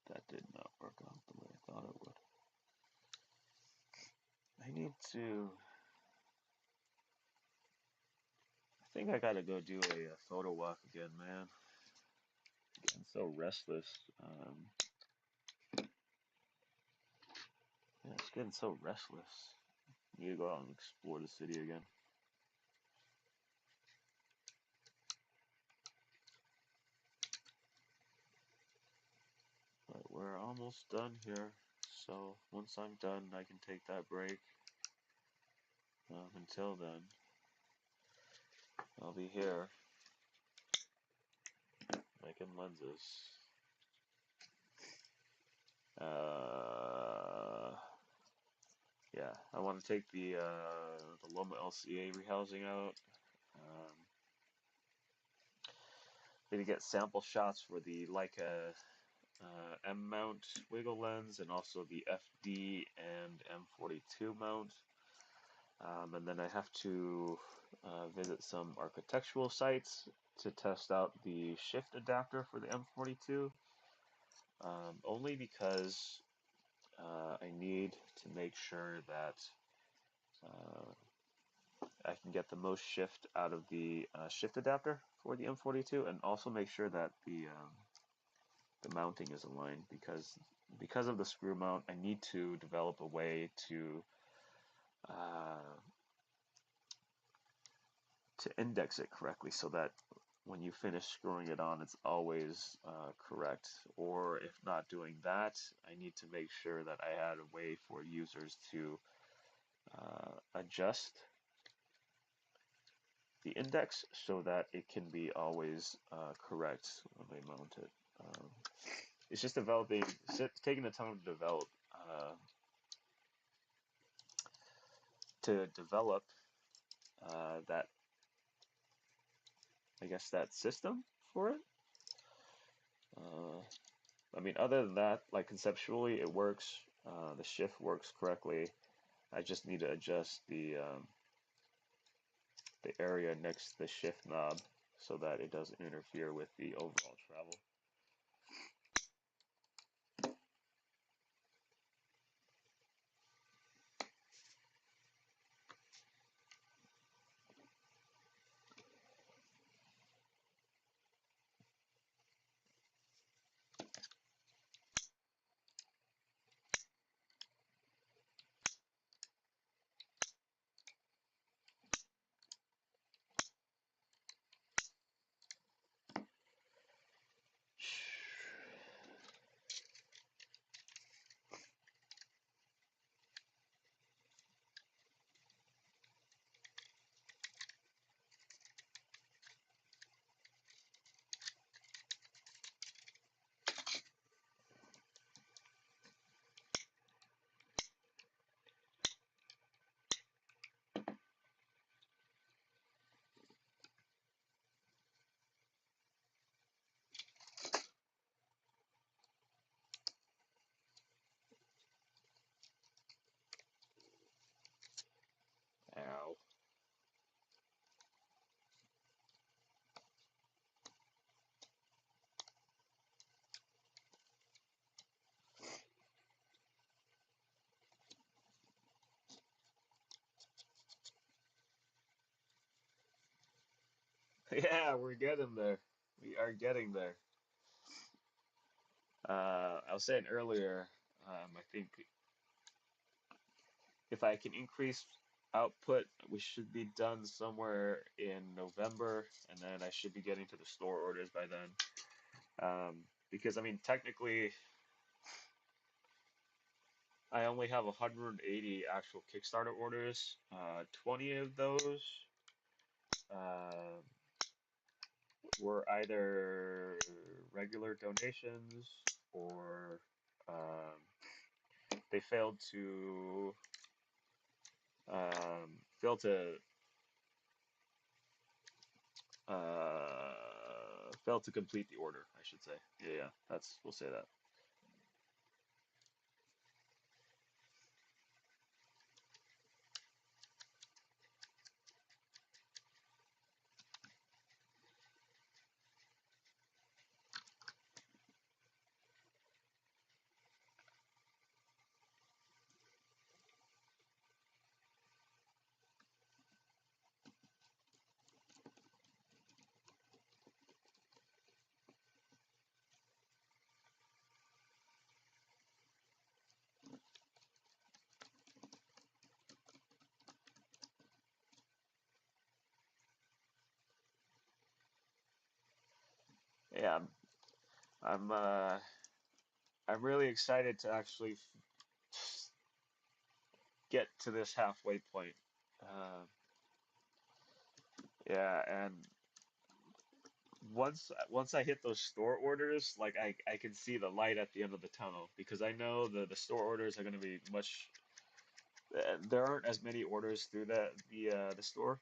That did not work out the way I thought it would. I need to. I think I gotta go do a photo walk again, man. Getting so restless. Yeah, it's getting so restless. Need to go out and explore the city again. But we're almost done here. So once I'm done, I can take that break. Until then, I'll be here making lenses. Yeah, I want to take the Loma LCA rehousing out. Maybe get sample shots for the Leica M mount wiggle lens and also the FD and M42 mount. And then I have to visit some architectural sites to test out the shift adapter for the M42. Only because I need to make sure that uh, I can get the most shift out of the shift adapter for the M42, and also make sure that the mounting is aligned because of the screw mount. I need to develop a way uh, to index it correctly so that when you finish screwing it on, it's always correct. Or if not doing that, I need to make sure that I had a way for users to adjust the index so that it can be always correct when they mount it. It's just taking the time to develop that, I guess, that system for it. I mean, other than that, like conceptually, it works. The shift works correctly. I just need to adjust the area next to the shift knob so that it doesn't interfere with the overall travel. Ow. Yeah, we're getting there. We are getting there. I was saying earlier, I think if I can increase output, we should be done somewhere in November, and then I should be getting to the store orders by then. Because I mean, technically, I only have 180 actual Kickstarter orders. 20 of those uh, were either regular donations or um, they failed to failed to complete the order, I should say. Yeah, we'll say that. yeah, I'm I'm really excited to actually get to this halfway point. Uh, yeah, and once I hit those store orders, like I can see the light at the end of the tunnel because I know the store orders are going to be much. There aren't as many orders through the store.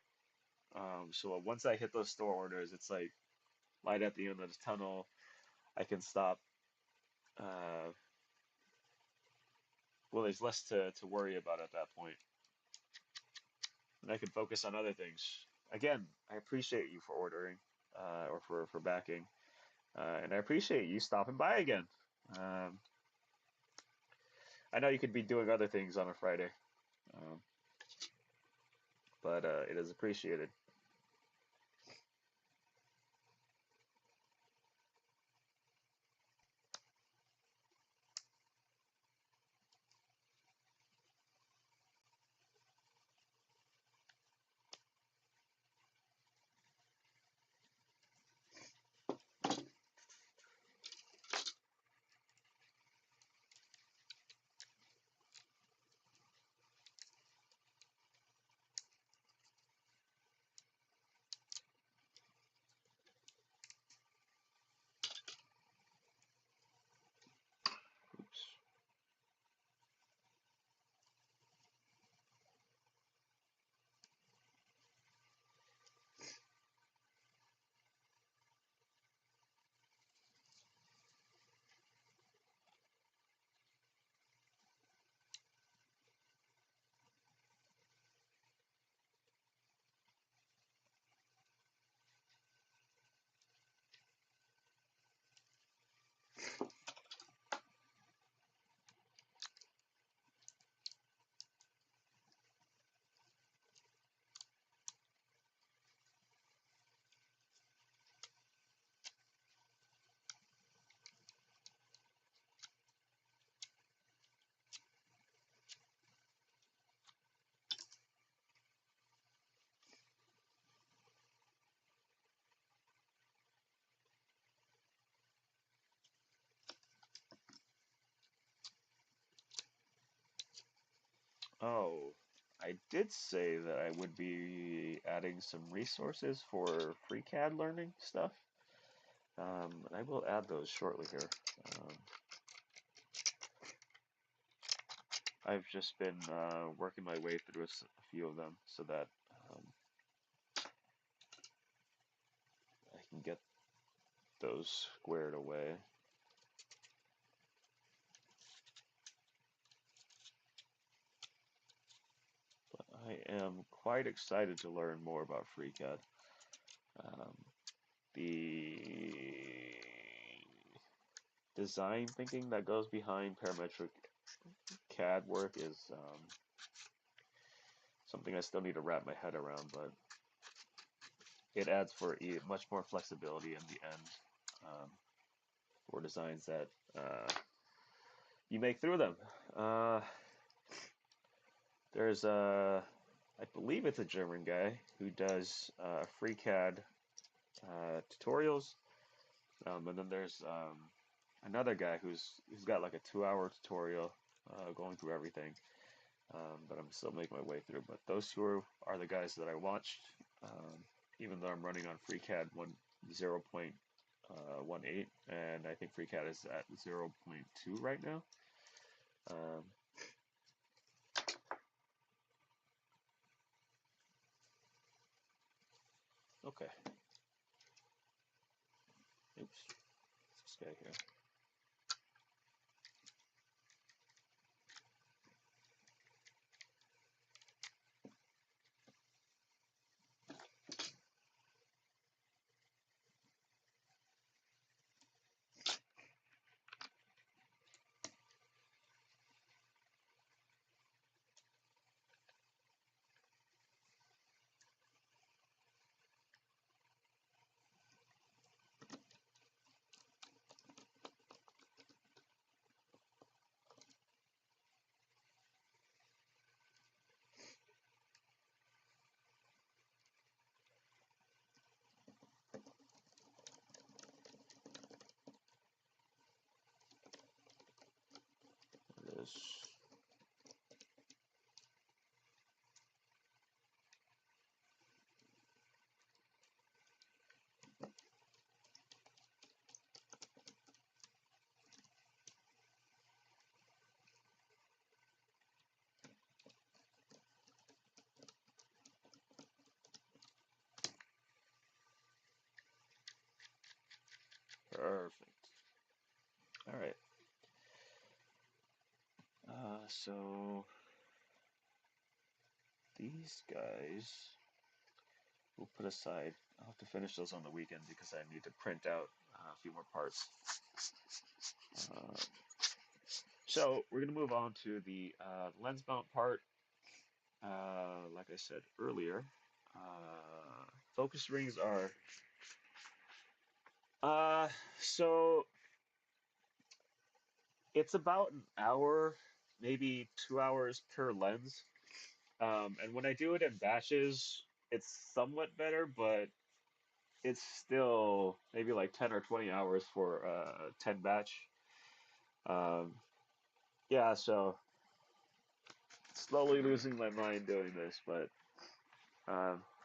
So once I hit those store orders, it's like light at the end of the tunnel. I can stop. Uh, well, there's less to worry about at that point, and I can focus on other things. Again, I appreciate you for ordering, or for backing, and I appreciate you stopping by again. Um, I know you could be doing other things on a Friday, um, but it is appreciated. Oops. Oh, I did say that I would be adding some resources for free CAD learning stuff. And I will add those shortly here. Um, I've just been working my way through a few of them so that I can get those squared away. But I am quite excited to learn more about FreeCAD. Um, the design thinking that goes behind parametric CAD work is something I still need to wrap my head around, but it adds for much more flexibility in the end for designs that you make through them. Uh, there's I believe it's a German guy who does FreeCAD tutorials, and then there's another guy who's got like a 2 hour tutorial going through everything. But I'm still making my way through. But those two are the guys that I watched, even though I'm running on FreeCAD 0.18, and I think FreeCAD is at 0.2 right now. Um, okay. Oops. This guy here. So these guys we'll put aside. I'll have to finish those on the weekend because I need to print out a few more parts. Uh, so we're going to move on to the lens mount part. Like I said earlier, focus rings are uh, so it's about an hour, maybe 2 hours per lens. And when I do it in batches, it's somewhat better, but it's still maybe like 10 or 20 hours for a 10 batch. Um, yeah, so slowly losing my mind doing this, but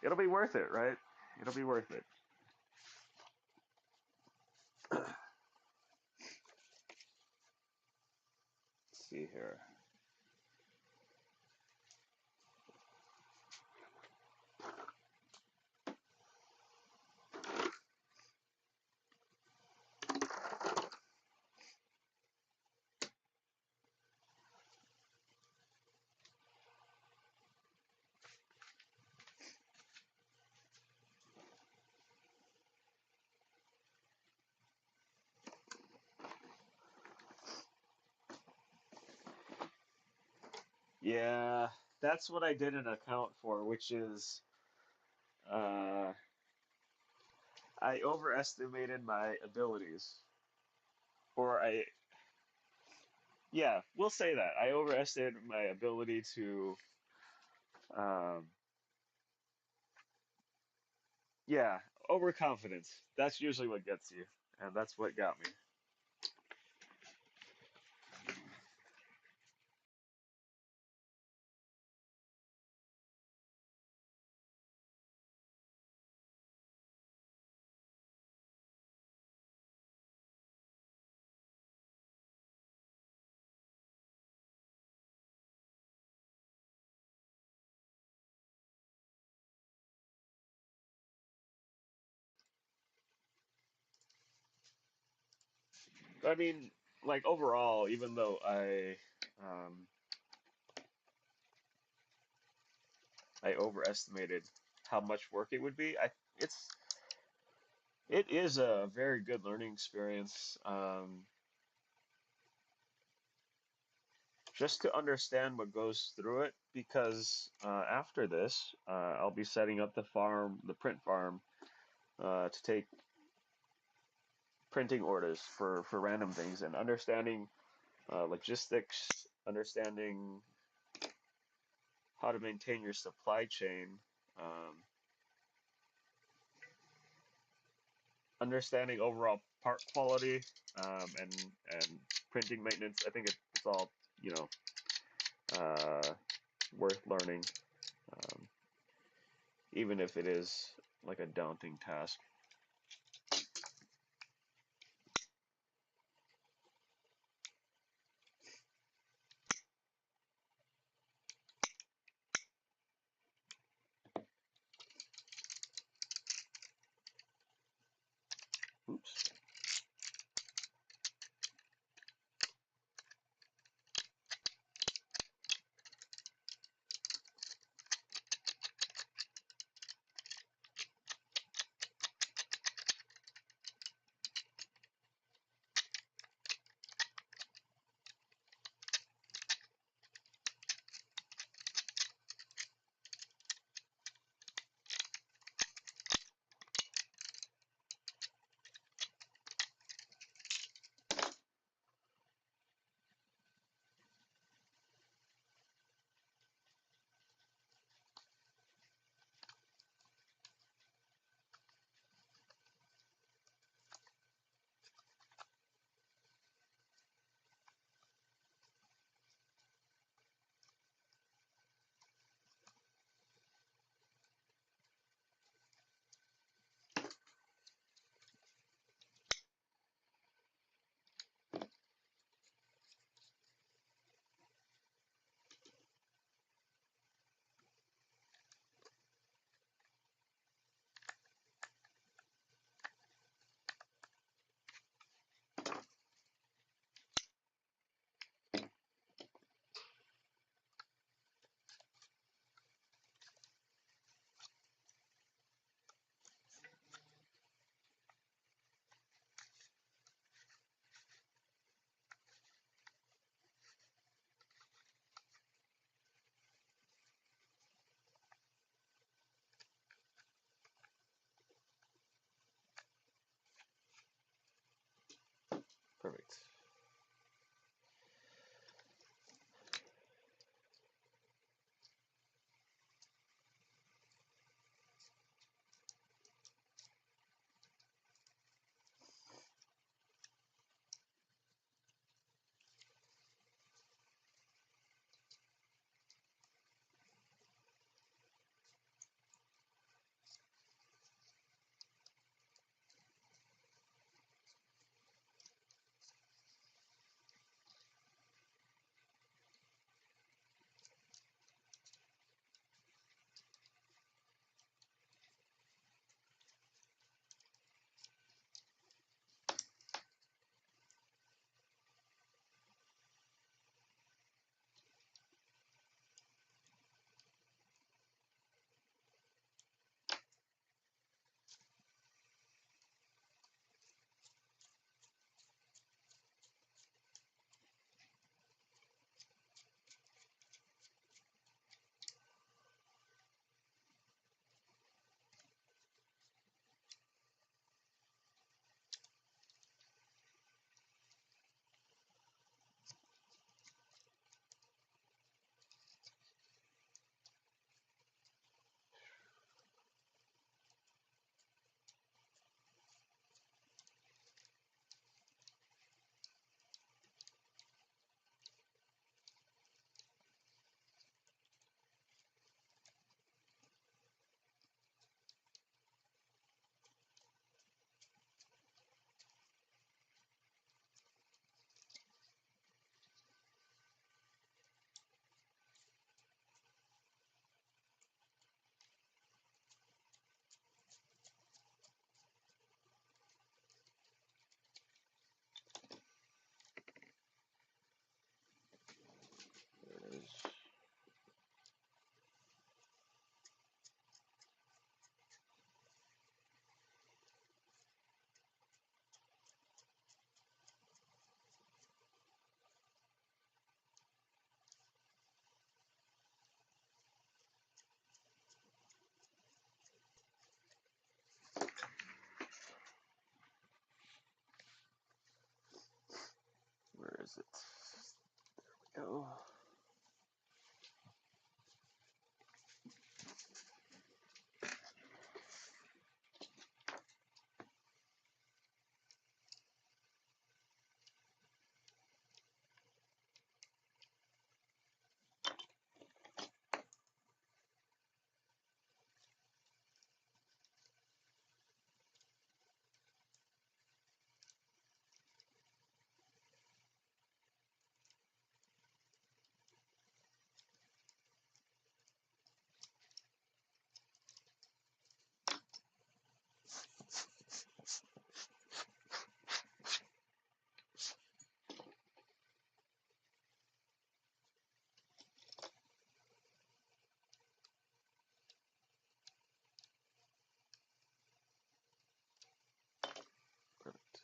it'll be worth it, right? It'll be worth it. Let's see here. Yeah, that's what I did an account for, which is uh, I overestimated my abilities. Or yeah, we'll say that. I overestimated my ability to, um, yeah, overconfidence. That's usually what gets you, and that's what got me. I mean, like overall, even though um, I overestimated how much work it would be, it is a very good learning experience. Just to understand what goes through it, because after this, I'll be setting up the print farm, to take printing orders for random things and understanding logistics, understanding how to maintain your supply chain, um, understanding overall part quality, and printing maintenance. I think it's all you know uh, worth learning, um, even if it is like a daunting task. Oops. is it? Oh. Perfect.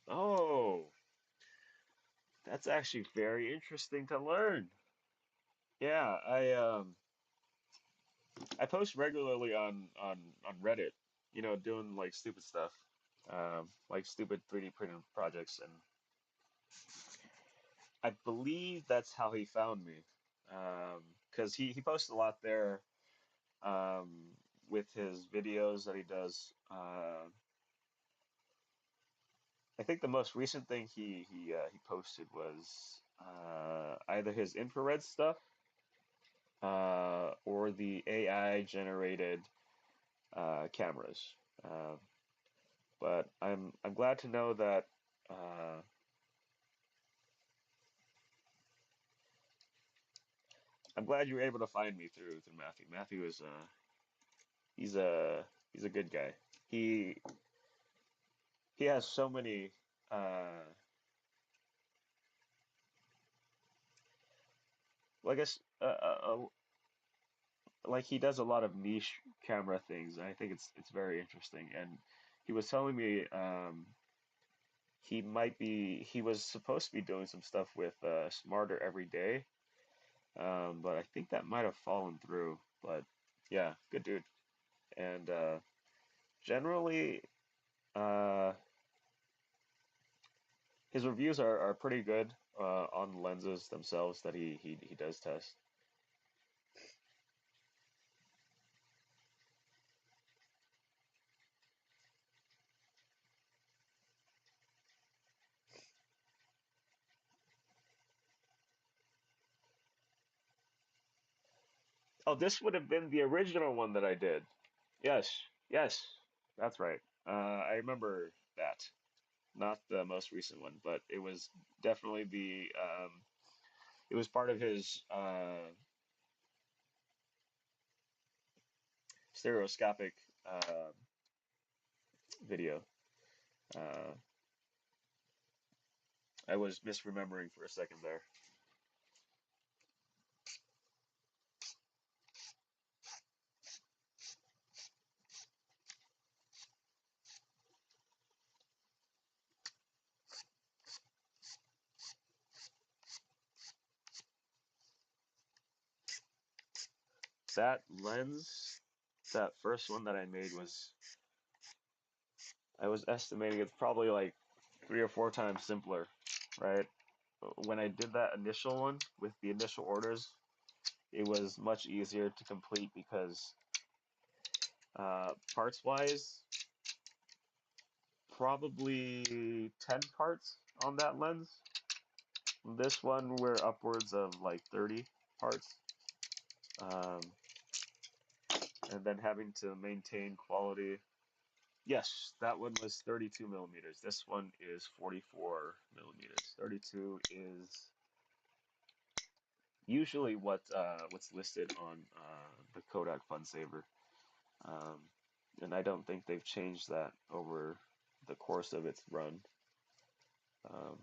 Oh, that's actually very interesting to learn. Yeah, I post regularly on Reddit, doing like stupid stuff, like stupid 3D printing projects, and I believe that's how he found me. Because he posts a lot there, um, with his videos that he does. I think the most recent thing he posted was either his infrared stuff, or the AI generated cameras. Uh, but I'm glad to know that uh, I'm glad you were able to find me through Matthew. Matthew is he's a he's a good guy. He he has so many uh, well, I guess like he does a lot of niche camera things, and I think it's very interesting. And he was telling me he was supposed to be doing some stuff with Smarter Every Day, but I think that might have fallen through. But yeah, good dude. And generally, uh, his reviews are pretty good on the lenses themselves that he does test. Oh, this would have been the original one that I did. Yes, yes, that's right. I remember that. Not the most recent one, but it was definitely it was part of his stereoscopic uh, video. Uh, I was misremembering for a second there. That lens, that first one that I made I was estimating it's probably like 3 or 4 times simpler, right? When I did that initial one with the initial orders, it was much easier to complete because parts wise, probably 10 parts on that lens. This one, we're upwards of like 30 parts. Um, and then having to maintain quality. Yes, that one was 32 millimeters. This one is 44 millimeters. 32 is usually what's listed on the Kodak Fun Saver. Um, and I don't think they've changed that over the course of its run. Um,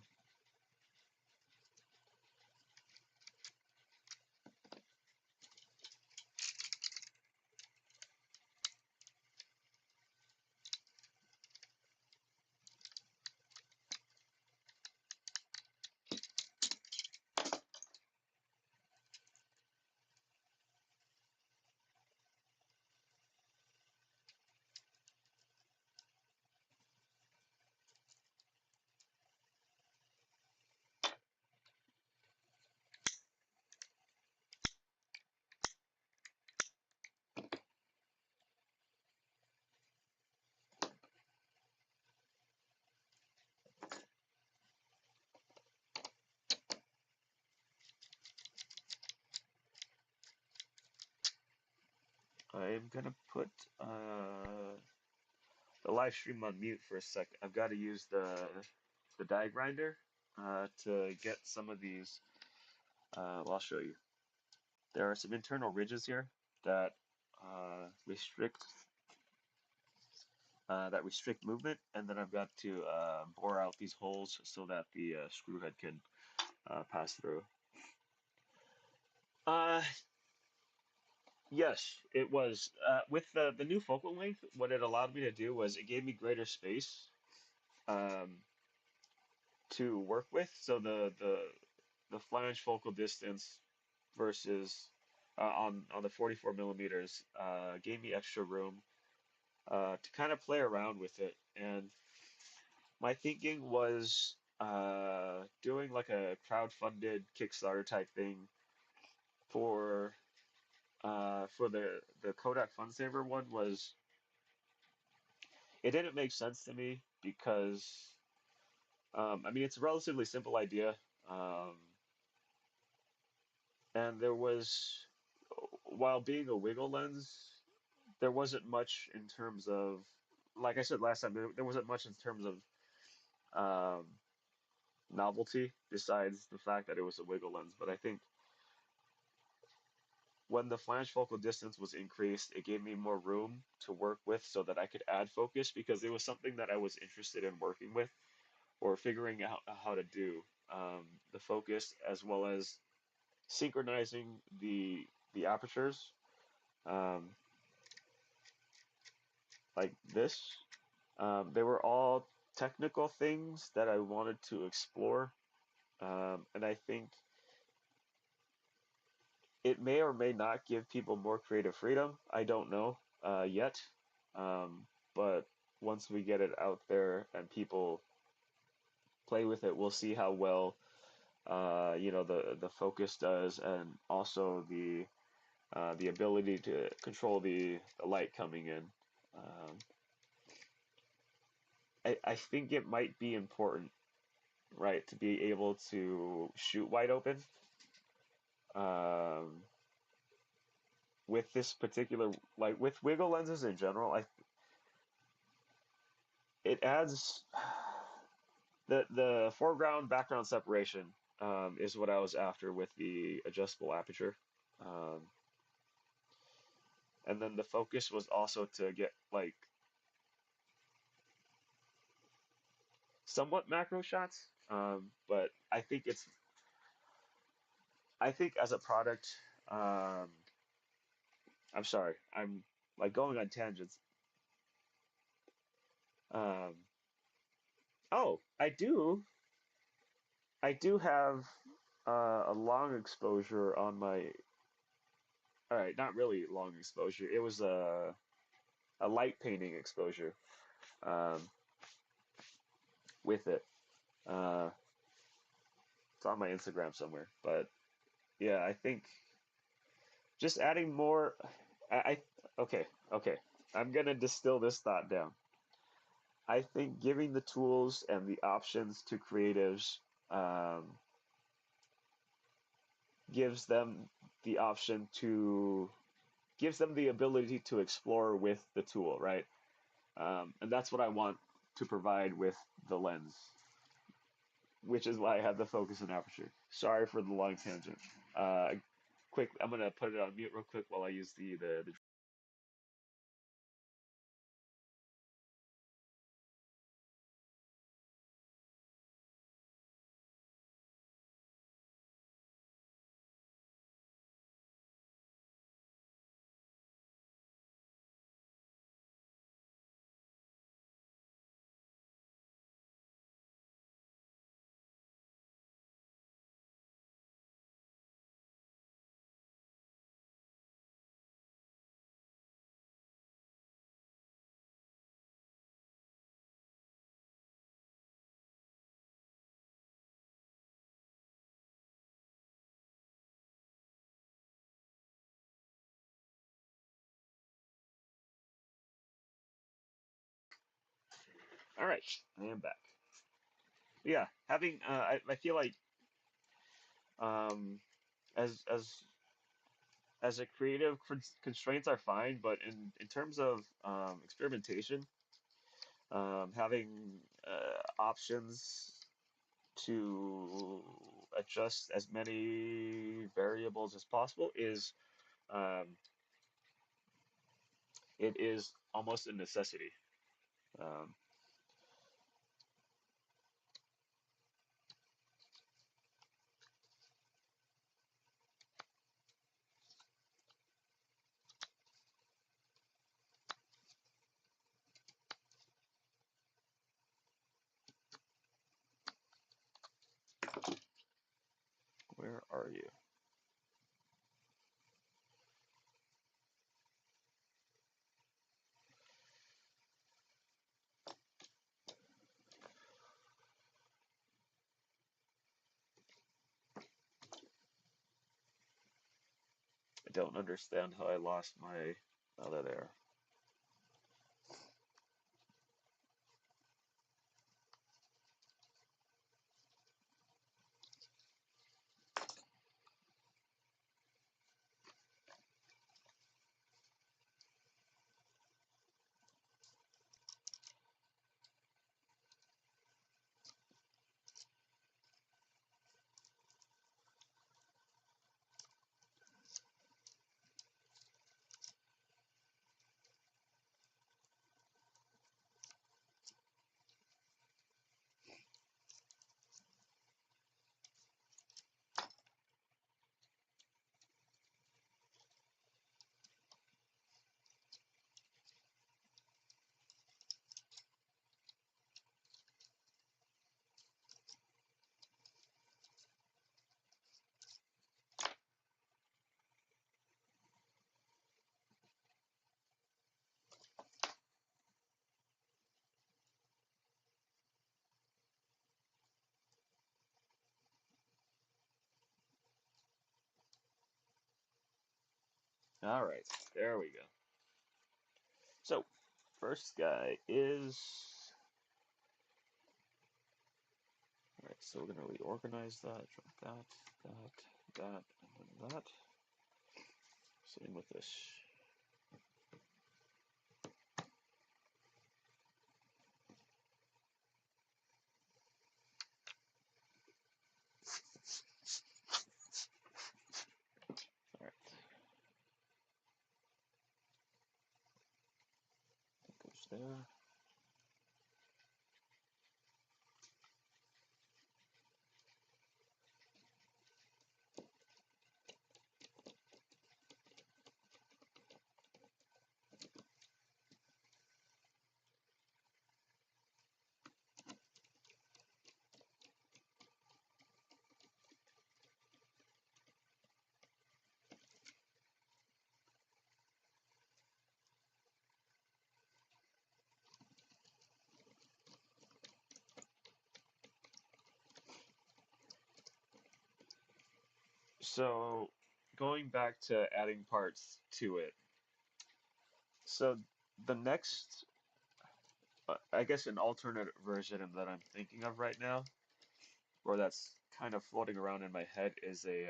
I'm gonna put the live stream on mute for a second. I've got to use the die grinder to get some of these. Well, I'll show you. There are some internal ridges here that restrict movement, and then I've got to bore out these holes so that the screw head can pass through. Uh, yes, it was. With the new focal length, what it allowed me to do was it gave me greater space um, to work with. So the flange focal distance versus on the 44 millimeters gave me extra room to kind of play around with it. And my thinking was doing like a crowd-funded Kickstarter type thing for the Kodak FunSaver one was it didn't make sense to me because I mean it's a relatively simple idea, um, and there was while being a wiggle lens, there wasn't much in terms of like I said last time there wasn't much in terms of um, novelty besides the fact that it was a wiggle lens. But I think when the flange focal distance was increased, it gave me more room to work with so that I could add focus because it was something that I was interested in working with or figuring out how to do the focus as well as synchronizing the apertures um, like this. They were all technical things that I wanted to explore, and I think it may or may not give people more creative freedom. I don't know yet, um, but once we get it out there and people play with it, we'll see how well the focus does, and also the ability to control the light coming in. Um, I think it might be important, right, to be able to shoot wide open. Um, with this particular, like with wiggle lenses in general, it adds the foreground background separation is what I was after with the adjustable aperture. Um, and then the focus was also to get like somewhat macro shots. But I think as a product, um, I'm sorry, I'm like going on tangents. Um, oh, I do have a long exposure on my. All right, not really long exposure. It was a light painting exposure um, with it. Uh, it's on my Instagram somewhere, but yeah, I think just adding more. I okay, okay. I'm gonna distill this thought down. I think giving the tools and the options to creatives um, gives them the option to gives them the ability to explore with the tool, right? And that's what I want to provide with the lens, which is why I have the focus and aperture. Sorry for the long tangent. Uh, I'm gonna put it on mute real quick while I use the All right, I am back. Yeah, having I feel like um, as a creative, constraints are fine, but in terms of experimentation, having options to adjust as many variables as possible is um, it is almost a necessity. Um, where are you? I don't understand how I lost my other there. All right, there we go. So, first guy is. All right, so we're going to reorganize that, drop that, and then that. Same with this. All right, that goes there. So, going back to adding parts to it. So, the next, I guess, an alternate version that I'm thinking of right now, or that's kind of floating around in my head, is a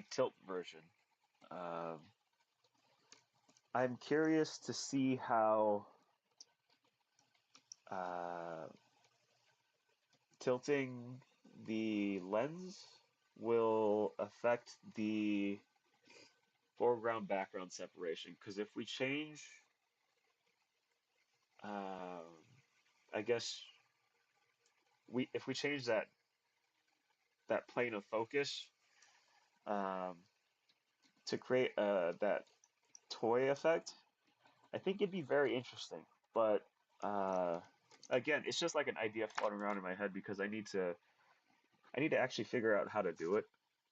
tilt version. Um, I'm curious to see how uh, tilting the lens will affect the foreground background separation. Because if we change, um, I guess we if we change that plane of focus um, to create that toy effect, I think it'd be very interesting. But uh, again, it's just like an idea floating around in my head because I need to actually figure out how to do it.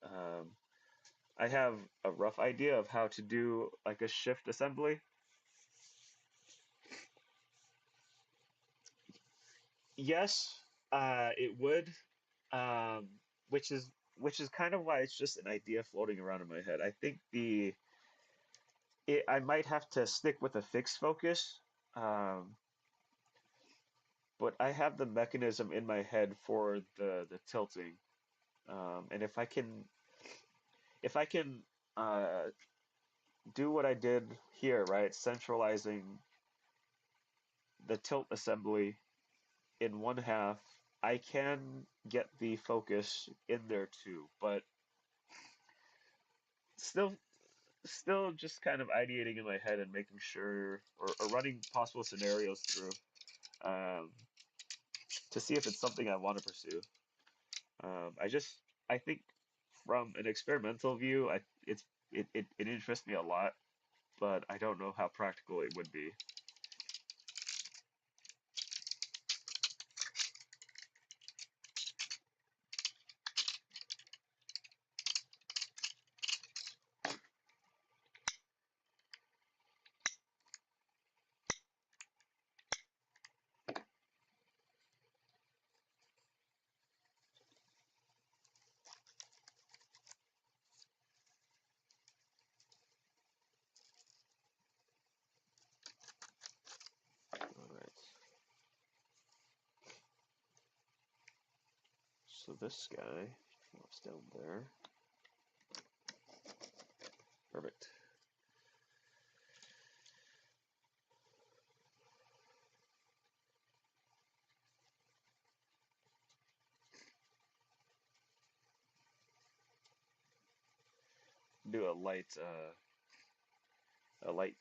Um, I have a rough idea of how to do like a shift assembly. Yes, it would, which is kind of why it's just an idea floating around in my head. I think I might have to stick with a fixed focus Um, but I have the mechanism in my head for the tilting. And if I can uh, do what I did here, right, centralizing the tilt assembly in one half, I can get the focus in there too. But still, still just kind of ideating in my head and making sure, or running possible scenarios through, um, to see if it's something I want to pursue. I just, I think from an experimental view, it interests me a lot, but I don't know how practical it would be. All right. So this guy drops down there. Perfect. Do a light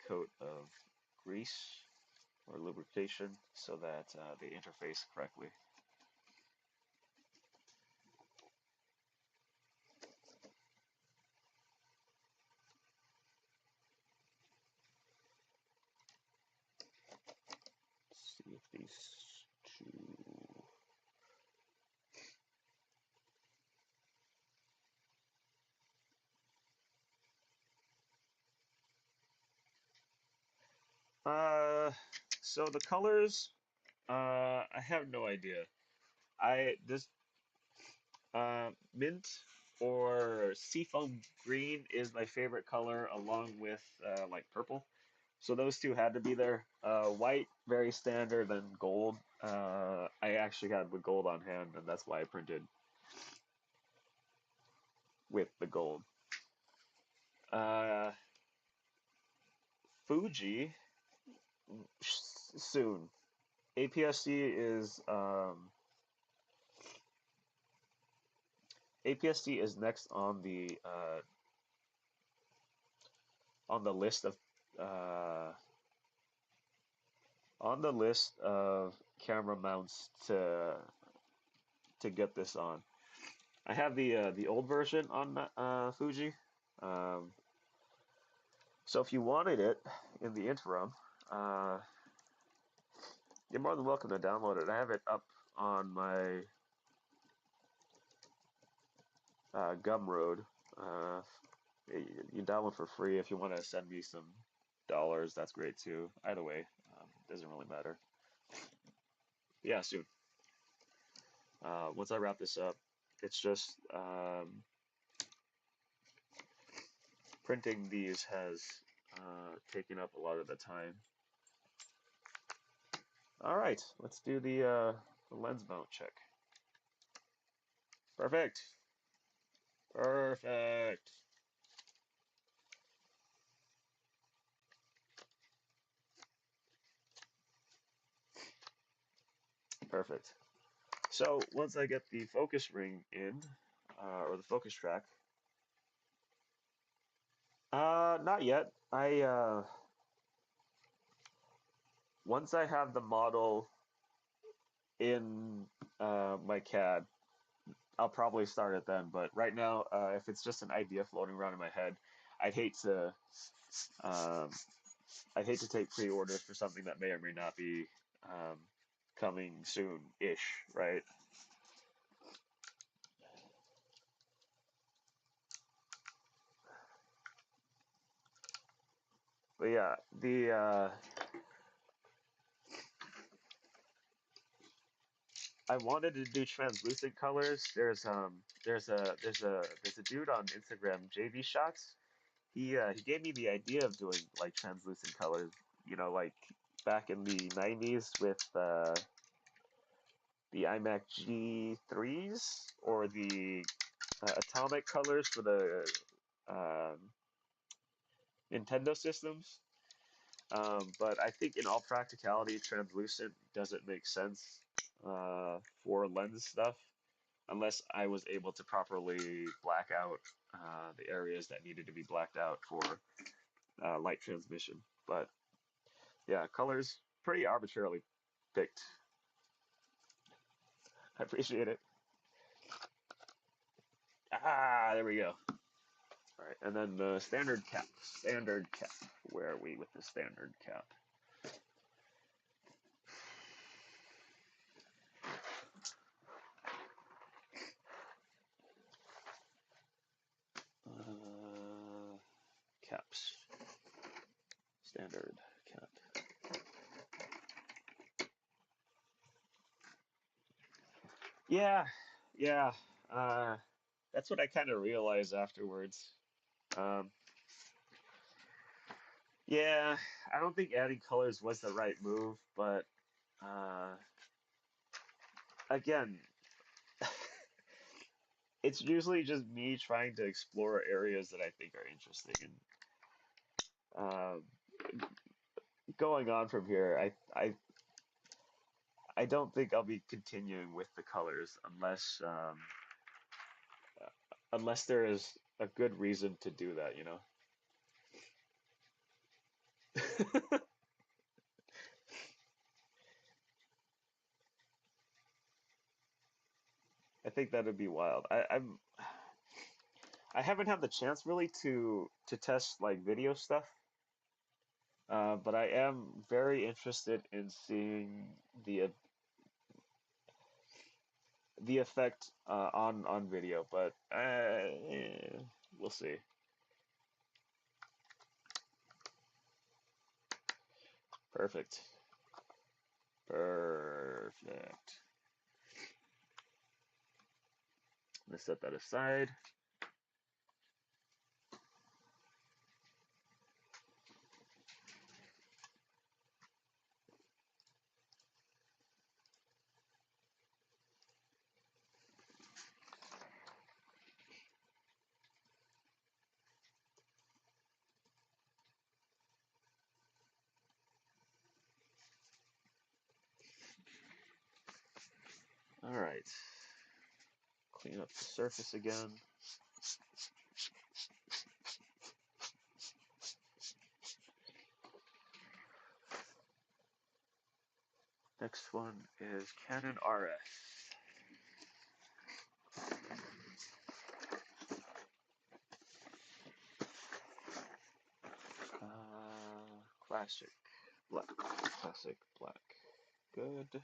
coat of grease or lubrication so that they interface correctly. Let's see if these two. Uh, so the colors, I have no idea. I this mint or seafoam green is my favorite color, along with like purple. So those two had to be there. White, very standard, and gold. I actually had the gold on hand, and that's why I printed with the gold. Uh, Fuji soon. APS-C is next on the list of uh, camera mounts to get this on. I have the old version on Fuji. Um, so if you wanted it in the interim, uh, you're more than welcome to download it. I have it up on my Gumroad. Uh, you download for free. If you want to send me some dollars, that's great too. Either way, doesn't really matter. Yeah, soon. Once I wrap this up, it's just printing these has taken up a lot of the time. All right, let's do the lens mount check. Perfect. Perfect. Perfect. So once I get the focus ring in, or the focus track, not yet. Once I have the model in my CAD, I'll probably start it then. But right now, if it's just an idea floating around in my head, I'd hate to um, I'd hate to take pre-orders for something that may or may not be um, coming soon-ish, right? But yeah, the I wanted to do translucent colors. There's a dude on Instagram, JV Shots. He gave me the idea of doing like translucent colors. You know, like back in the 90s with the iMac G3s or the atomic colors for the um, Nintendo systems. But I think in all practicality, translucent doesn't make sense for lens stuff unless I was able to properly black out the areas that needed to be blacked out for light transmission. But yeah, colors pretty arbitrarily picked. I appreciate it. Ah, there we go. All right, and then the standard cap. Standard cap. Where are we with the standard cap? Caps. Standard cap. Yeah, yeah. Uh, that's what I kind of realized afterwards. Um, yeah, I don't think adding colors was the right move, but uh, again, it's usually just me trying to explore areas that I think are interesting. And going on from here, I don't think I'll be continuing with the colors unless there is a good reason to do that, you know. I think that would be wild. I haven't had the chance really to test like video stuff, but I am very interested in seeing the effect on video. But we'll see. Perfect. Perfect. Let's set that aside. All right. Clean up the surface again. Next one is Canon RF. Classic black. Classic black. Good.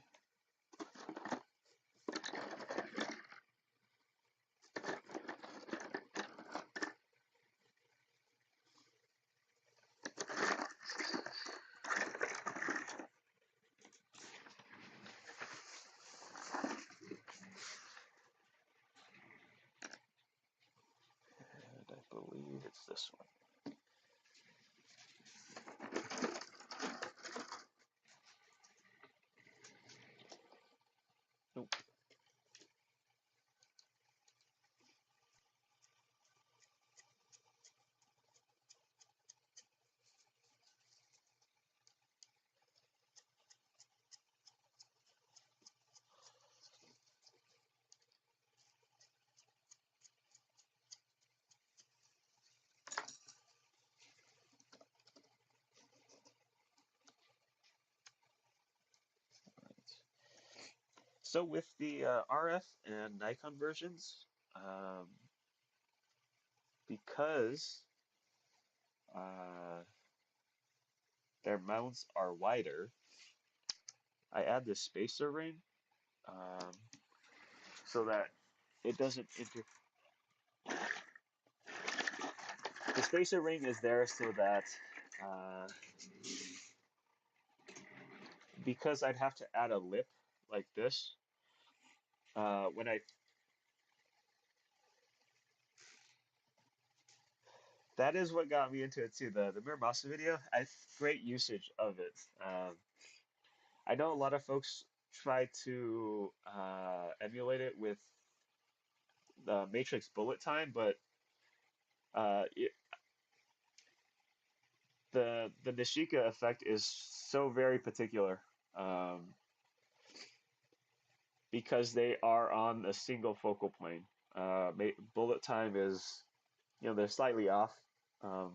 And I believe it's this one. Nope. So with the RF and Nikon versions, because uh, their mounts are wider, I add this spacer ring um, so that it doesn't inter. The spacer ring is there so that uh, because I'd have to add a lip like this when I that is what got me into it too. The Miramasa video, great usage of it. I know a lot of folks try to emulate it with the Matrix bullet time, but it, the Nishika effect is so very particular um, because they are on a single focal plane. Bullet time is, they're slightly off um,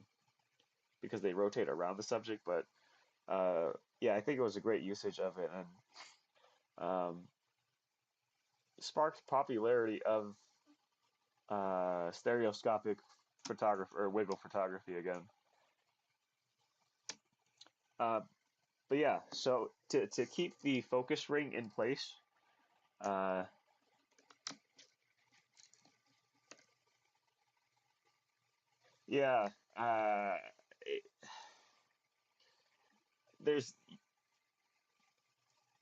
because they rotate around the subject, but yeah, I think it was a great usage of it and um, sparked popularity of stereoscopic photography or wiggle photography again. Uh, but yeah, so to keep the focus ring in place, uh, yeah, it, there's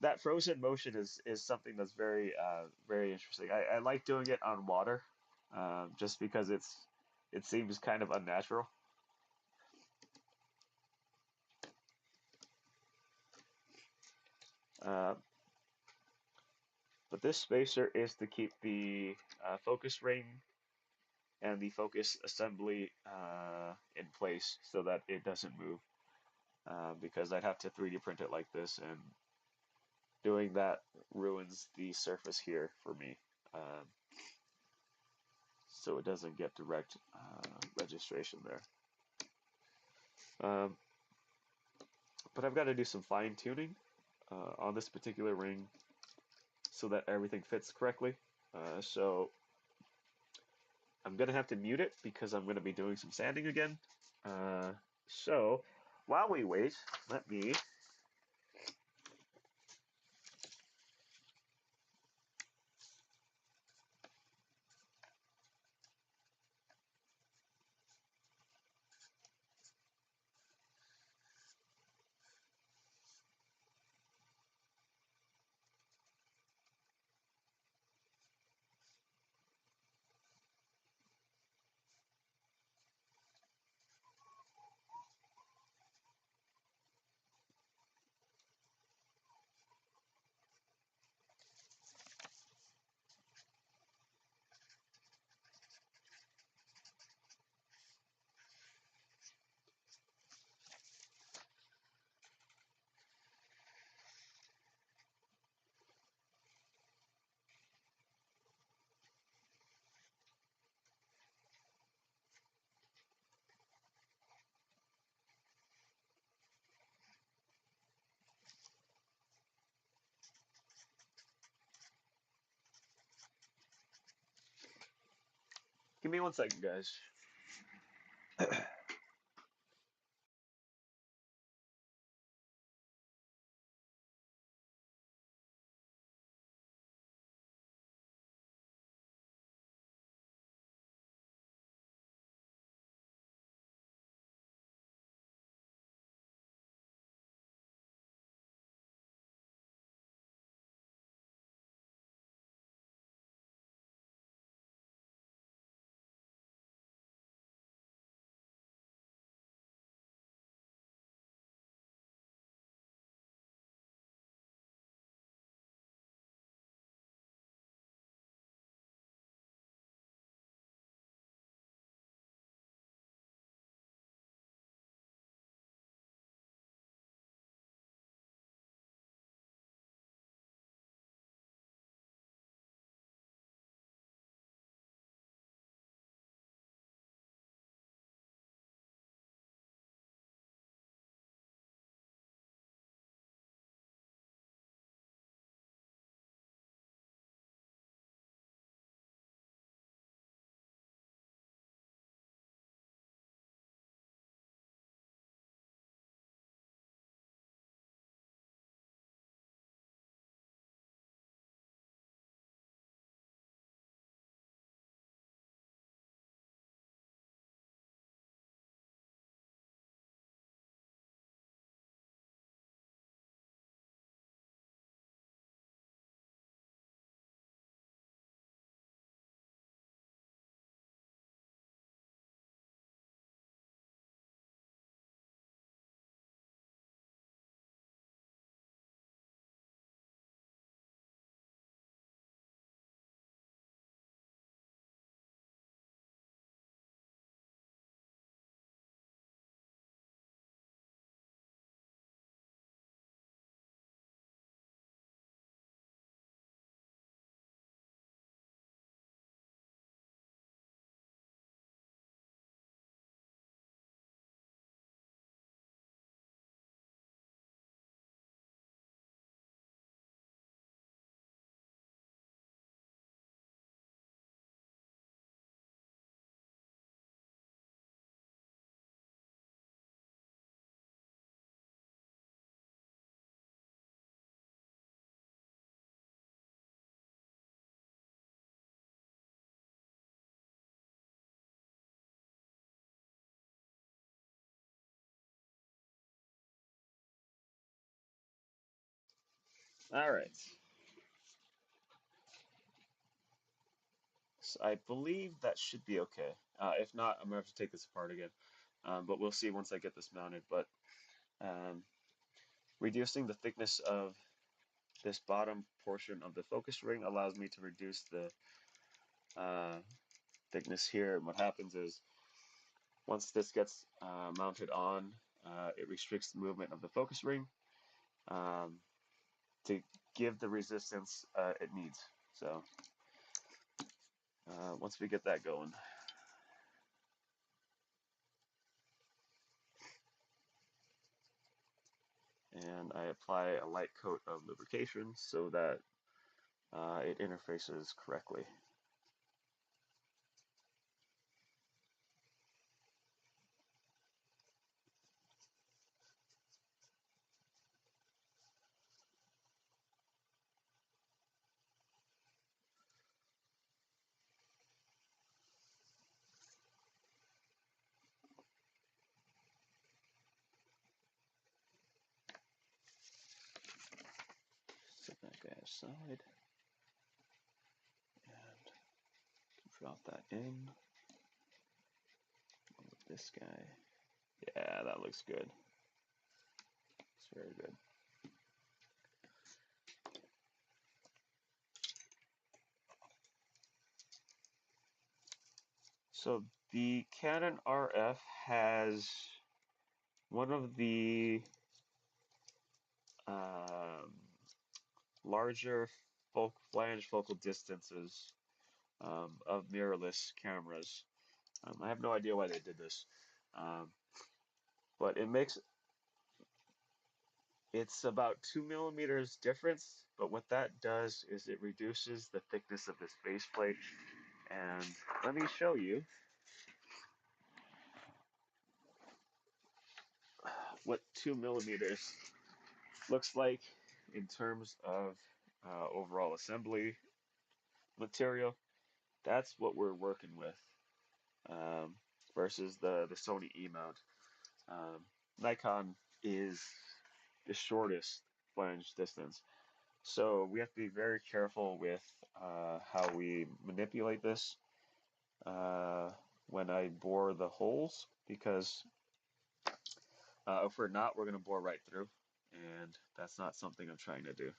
that frozen motion is something that's very very interesting. I like doing it on water, just because it seems kind of unnatural. Uh, but this spacer is to keep the focus ring and the focus assembly in place so that it doesn't move. Because I'd have to 3D print it like this, and doing that ruins the surface here for me. Um, so it doesn't get direct registration there. Um, but I've got to do some fine tuning on this particular ring so that everything fits correctly. So I'm gonna have to mute it because I'm gonna be doing some sanding again. So while we wait, let me give me 1 second, guys. All right. So I believe that should be okay. If not, I'm gonna have to take this apart again. But we'll see once I get this mounted. But um, reducing the thickness of this bottom portion of the focus ring allows me to reduce the uh, thickness here. And what happens is once this gets mounted on, it restricts the movement of the focus ring um, to give the resistance it needs. So once we get that going, and I apply a light coat of lubrication so that it interfaces correctly. Set that guy aside and drop that in with this guy. Yeah, that looks good. It's very good. So the Canon RF has one of the um, larger flange focal distances of mirrorless cameras. I have no idea why they did this, um, but it's about 2 millimeters difference. But what that does is it reduces the thickness of this faceplate. And let me show you what 2 millimeters looks like in terms of overall assembly material. That's what we're working with um, versus the Sony E mount. Nikon is the shortest flange distance. So we have to be very careful with how we manipulate this when I bore the holes because if we're not, we're going to bore right through. And that's not something I'm trying to do.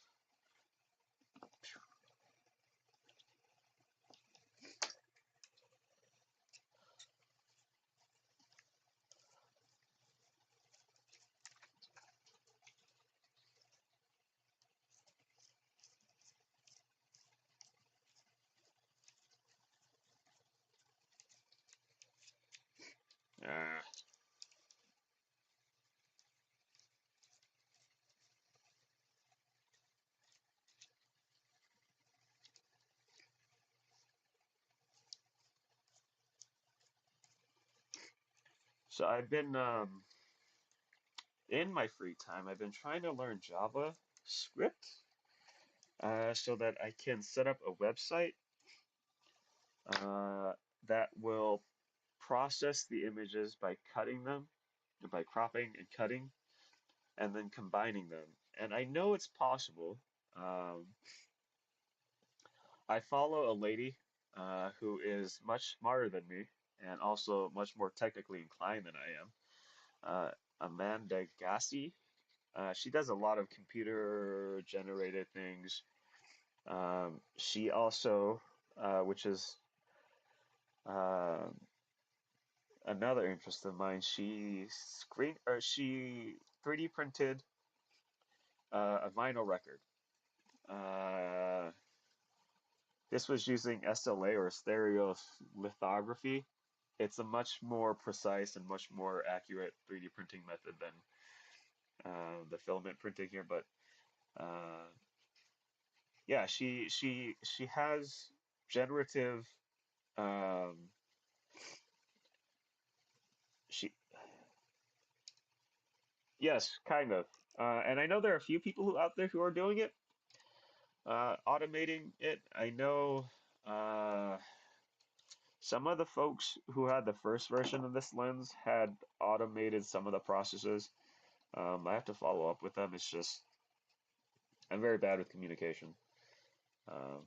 Uh, so I've been in my free time, I've been trying to learn JavaScript so that I can set up a website uh, that will process the images by cutting them, by cropping and cutting, and then combining them. And I know it's possible. Um, I follow a lady who is much smarter than me and also much more technically inclined than I am. Amanda Gassi. She does a lot of computer generated things. She also, which is uh, another interest of mine, she 3D printed a vinyl record. Uh, this was using SLA or stereolithography. It's a much more precise and much more accurate 3D printing method than the filament printing here. But uh, yeah, she has generative. Um, she Yes, kind of. And I know there are a few people who out there who are doing it, automating it. I know uh, some of the folks who had the first version of this lens had automated some of the processes. I have to follow up with them. It's just I'm very bad with communication. Uh,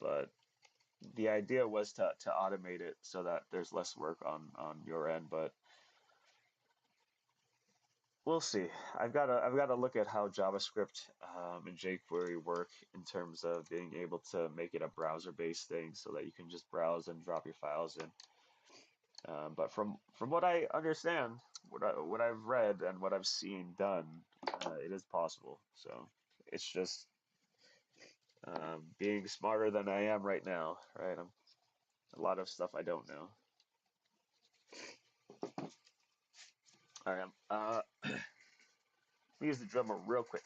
but the idea was to automate it so that there's less work on your end, but we'll see. I've got to look at how JavaScript and jQuery work in terms of being able to make it a browser-based thing so that you can just browse and drop your files in. But from what I understand, what I've read and what I've seen done, it is possible. So it's just being smarter than I am right now, right? I'm a lot of stuff I don't know. All right, let me use the drummer real quick.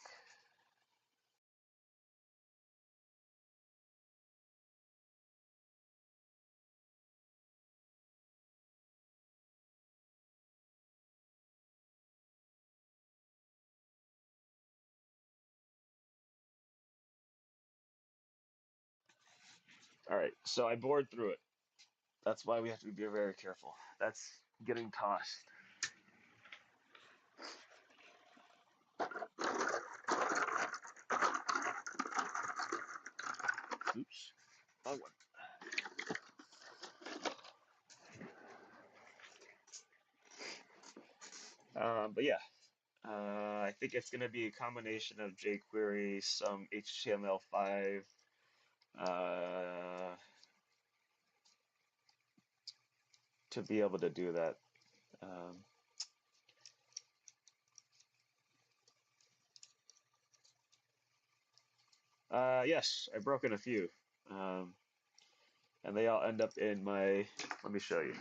All right, so I bored through it. That's why we have to be very careful. That's getting tossed. Oops. Oh, one. But yeah, I think it's going to be a combination of jQuery, some HTML5, uh, to be able to do that. Um, yes, I've broken a few, um, and they all end up in my. Let me show you.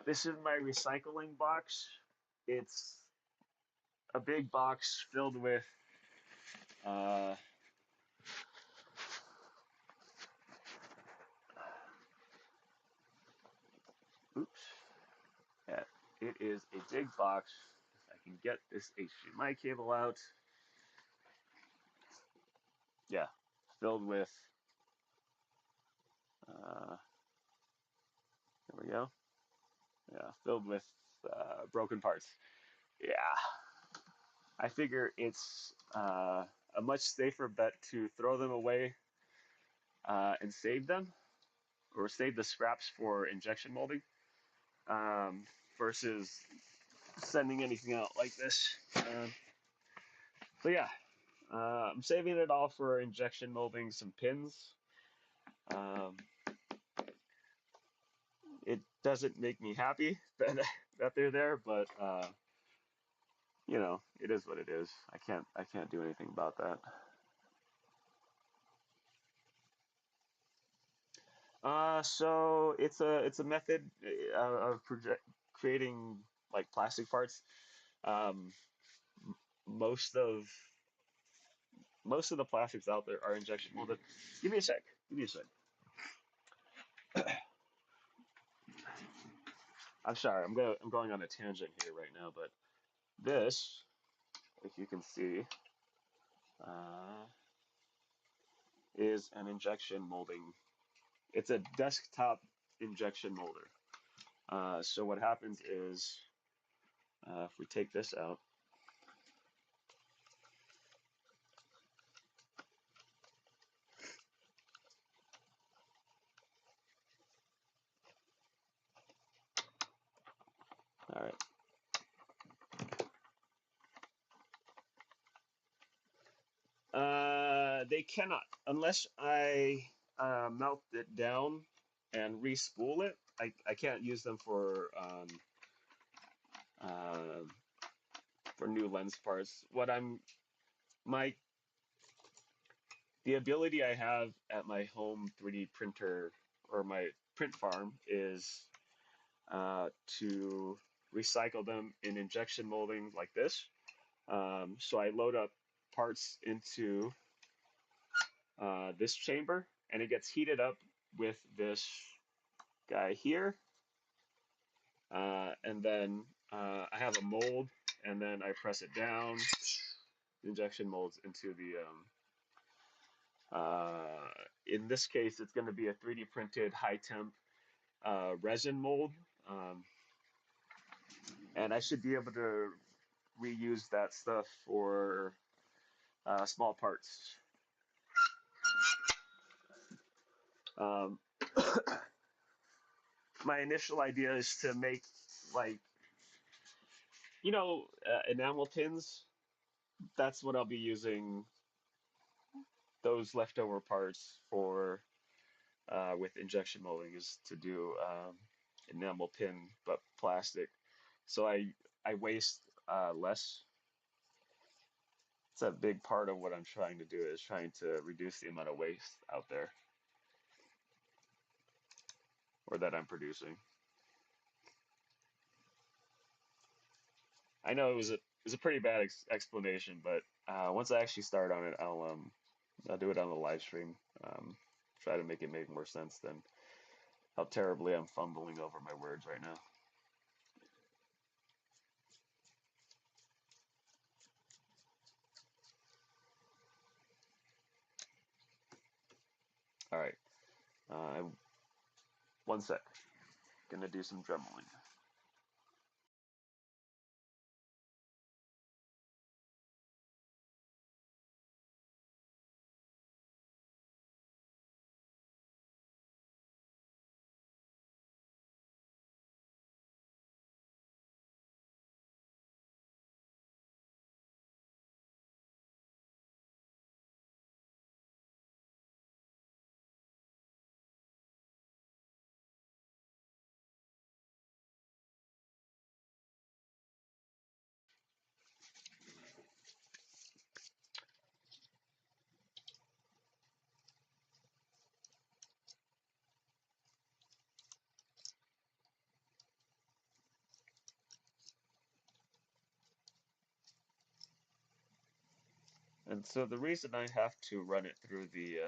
This is my recycling box. It's a big box filled with. Uh, oops. Yeah, it is a big box. If I can get this HDMI cable out. Yeah, filled with. Uh, there we go. Yeah, filled with broken parts. Yeah, I figure it's a much safer bet to throw them away and save them, or save the scraps for injection molding, um, versus sending anything out like this. So yeah, I'm saving it all for injection molding some pins. Um, it doesn't make me happy that they're there, but it is what it is. I can't do anything about that. So it's a method of creating like plastic parts. Um, most of most of the plastics out there are injection molded. Give me a sec. Give me a sec. I'm sorry. I'm going on a tangent here right now, but this, like you can see, uh, is an injection molding. It's a desktop injection molder. So what happens is, if we take this out, all right. They cannot unless I melt it down and re-spool it. I can't use them uh, for new lens parts. What I'm my the ability I have at my home 3D printer or my print farm is to recycle them in injection molding like this. So I load up parts into this chamber, and it gets heated up with this guy here, and then I have a mold, and then I press it down. The injection molds into the. In this case, it's going to be a 3D printed high temp resin mold. Um, and I should be able to reuse that stuff for small parts. Um, my initial idea is to make like enamel pins. That's what I'll be using those leftover parts for with injection molding is to do enamel pin but plastic. So I waste less. It's a big part of what I'm trying to do is trying to reduce the amount of waste out there or that I'm producing. I know it was a pretty bad explanation, but once I actually start on it, I'll do it on the live stream. Try to make it make more sense than how terribly I'm fumbling over my words right now. All right, uh, one sec. Gonna do some dremeling. And so the reason I have to run it through the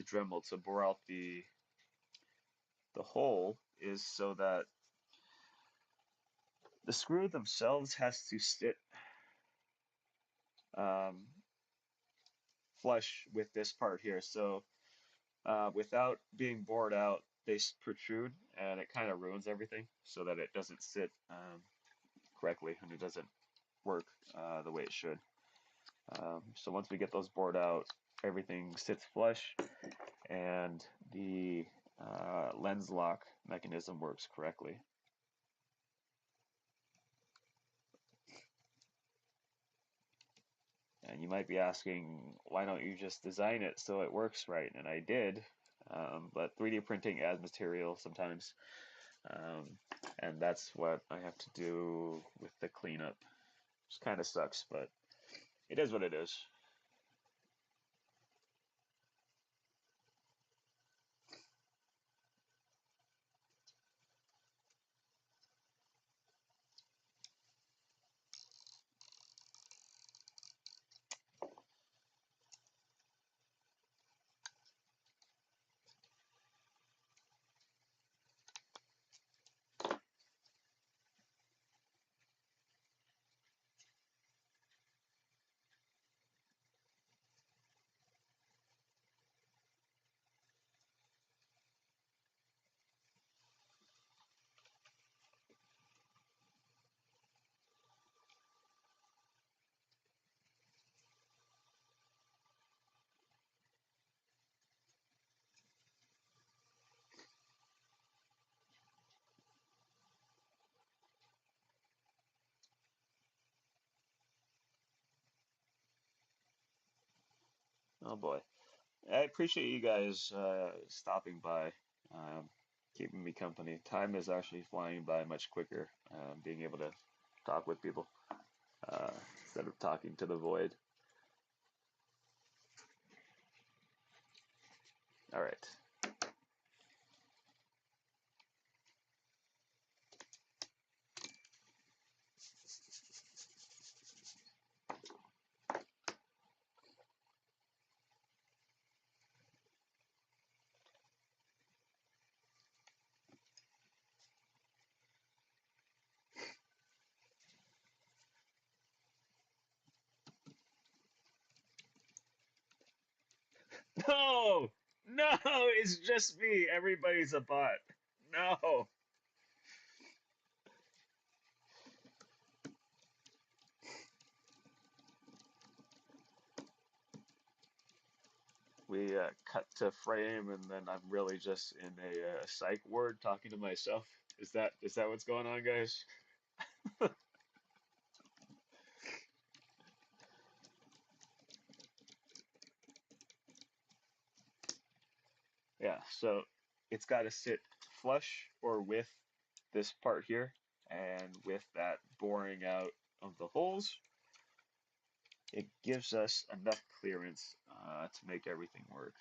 Dremel to bore out the hole is so that the screw themselves has to sit um, flush with this part here. So without being bored out, they protrude and it kind of ruins everything so that it doesn't sit correctly and it doesn't work the way it should. So once we get those bored out, everything sits flush and the lens lock mechanism works correctly. And you might be asking, why don't you just design it so it works right? And I did, but 3D printing adds material sometimes, um, and that's what I have to do with the cleanup. Which kind of sucks, but it is what it is. Oh boy. I appreciate you guys stopping by, um, keeping me company. Time is actually flying by much quicker, being able to talk with people instead of talking to the void. All right. No! No! It's just me. Everybody's a bot. No! actually cut to frame, and then I'm really just in a psych ward talking to myself. Is that what's going on, guys? Yeah, so it's got to sit flush or with this part here, and with that boring out of the holes, it gives us enough clearance to make everything work.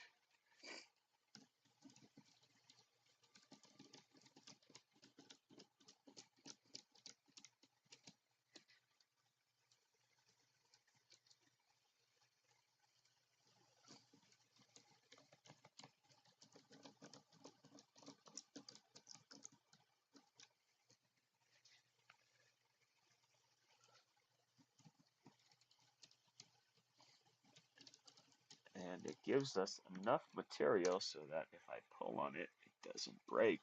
And it gives us enough material so that if I pull on it, it doesn't break.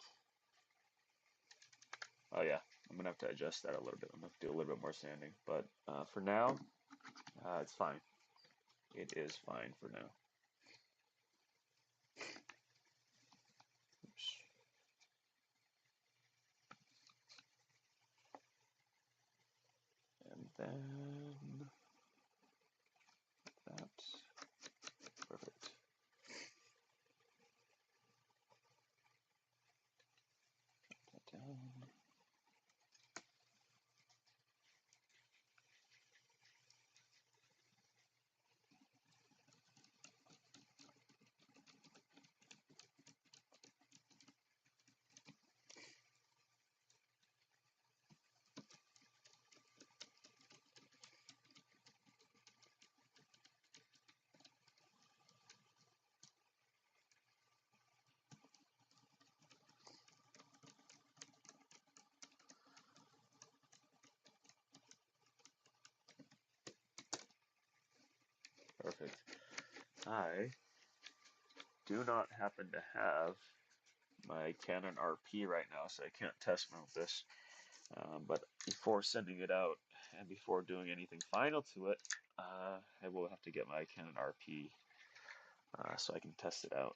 Oh yeah, I'm gonna have to adjust that a little bit. I'm gonna have to do a little bit more sanding, but for now, it's fine. It is fine for now. Oops. And then that's perfect. Put that down. Perfect. I do not happen to have my Canon RP right now, so I can't test mount this. But before sending it out and before doing anything final to it, I will have to get my Canon RP so I can test it out.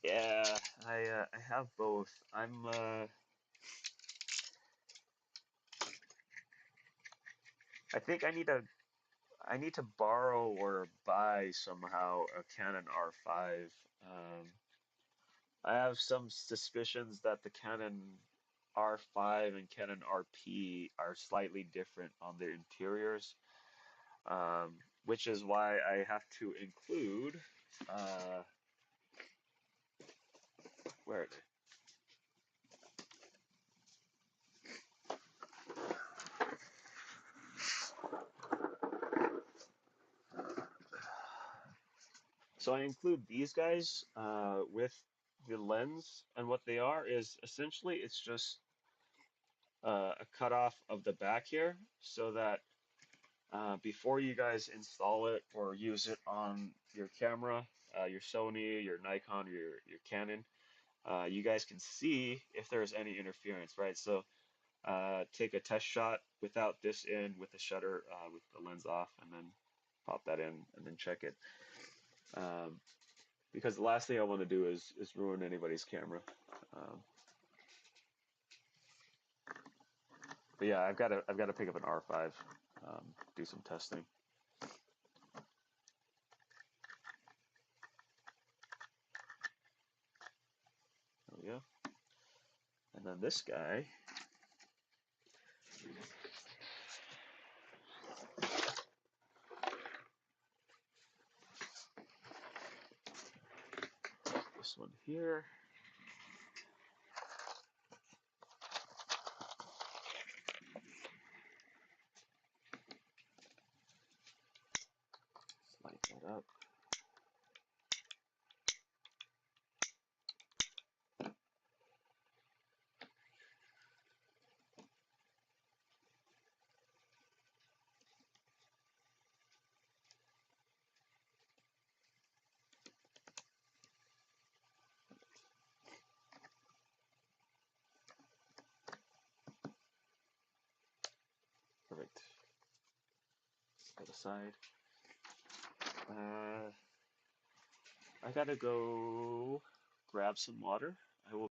Yeah, I have both. I think I need to borrow or buy somehow a Canon R5. I have some suspicions that the Canon R5 and Canon RP are slightly different on their interiors, which is why I have to include, uh, where are they? So I include these guys with the lens, and what they are is essentially it's just a cutoff of the back here, so that before you guys install it or use it on your camera, your Sony, your Nikon, your Canon, you guys can see if there's any interference, right? So take a test shot without this in, with the shutter, with the lens off, and then pop that in, and then check it. Um, because the last thing I want to do is ruin anybody's camera. Um, but yeah, I've got to pick up an R5, do some testing. There we go. And then this guy, this one here. put aside. I gotta go grab some water. I will.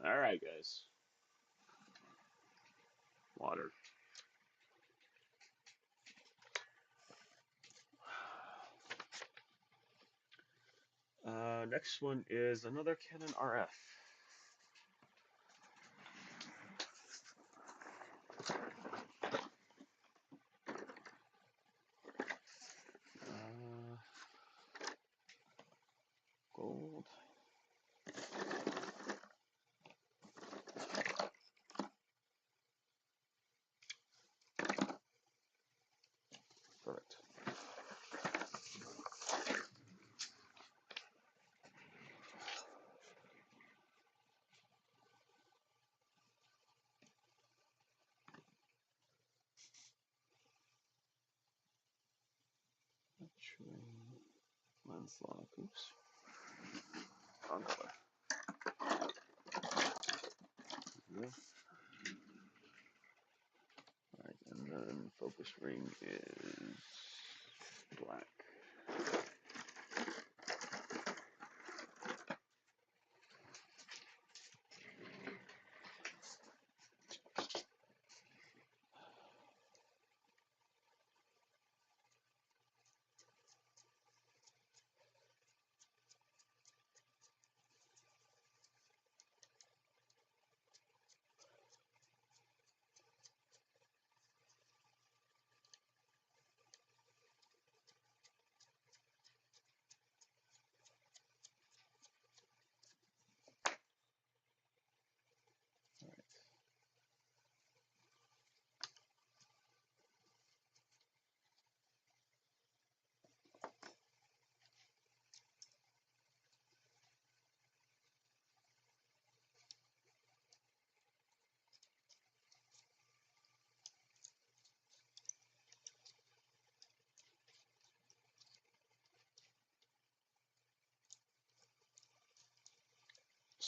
All right, guys. Water. Next one is another Canon RF. Gold. Perfect. Lens lock. Oops. Wrong color. Yeah. Alright, and then focus ring is black.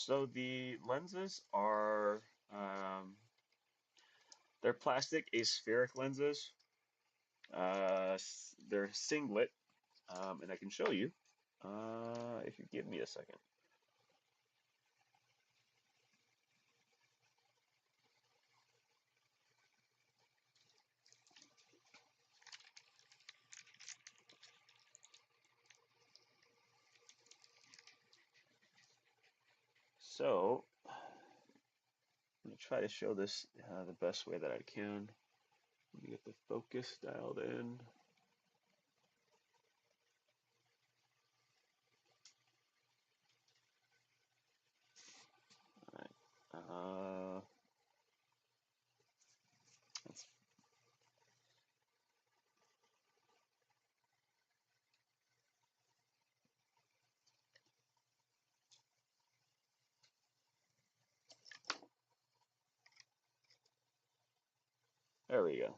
So the lenses are they're plastic aspheric lenses. They're singlet, and I can show you if you give me a second. So I'm gonna try to show this the best way that I can. Let me get the focus dialed in. All right. That's, there we go.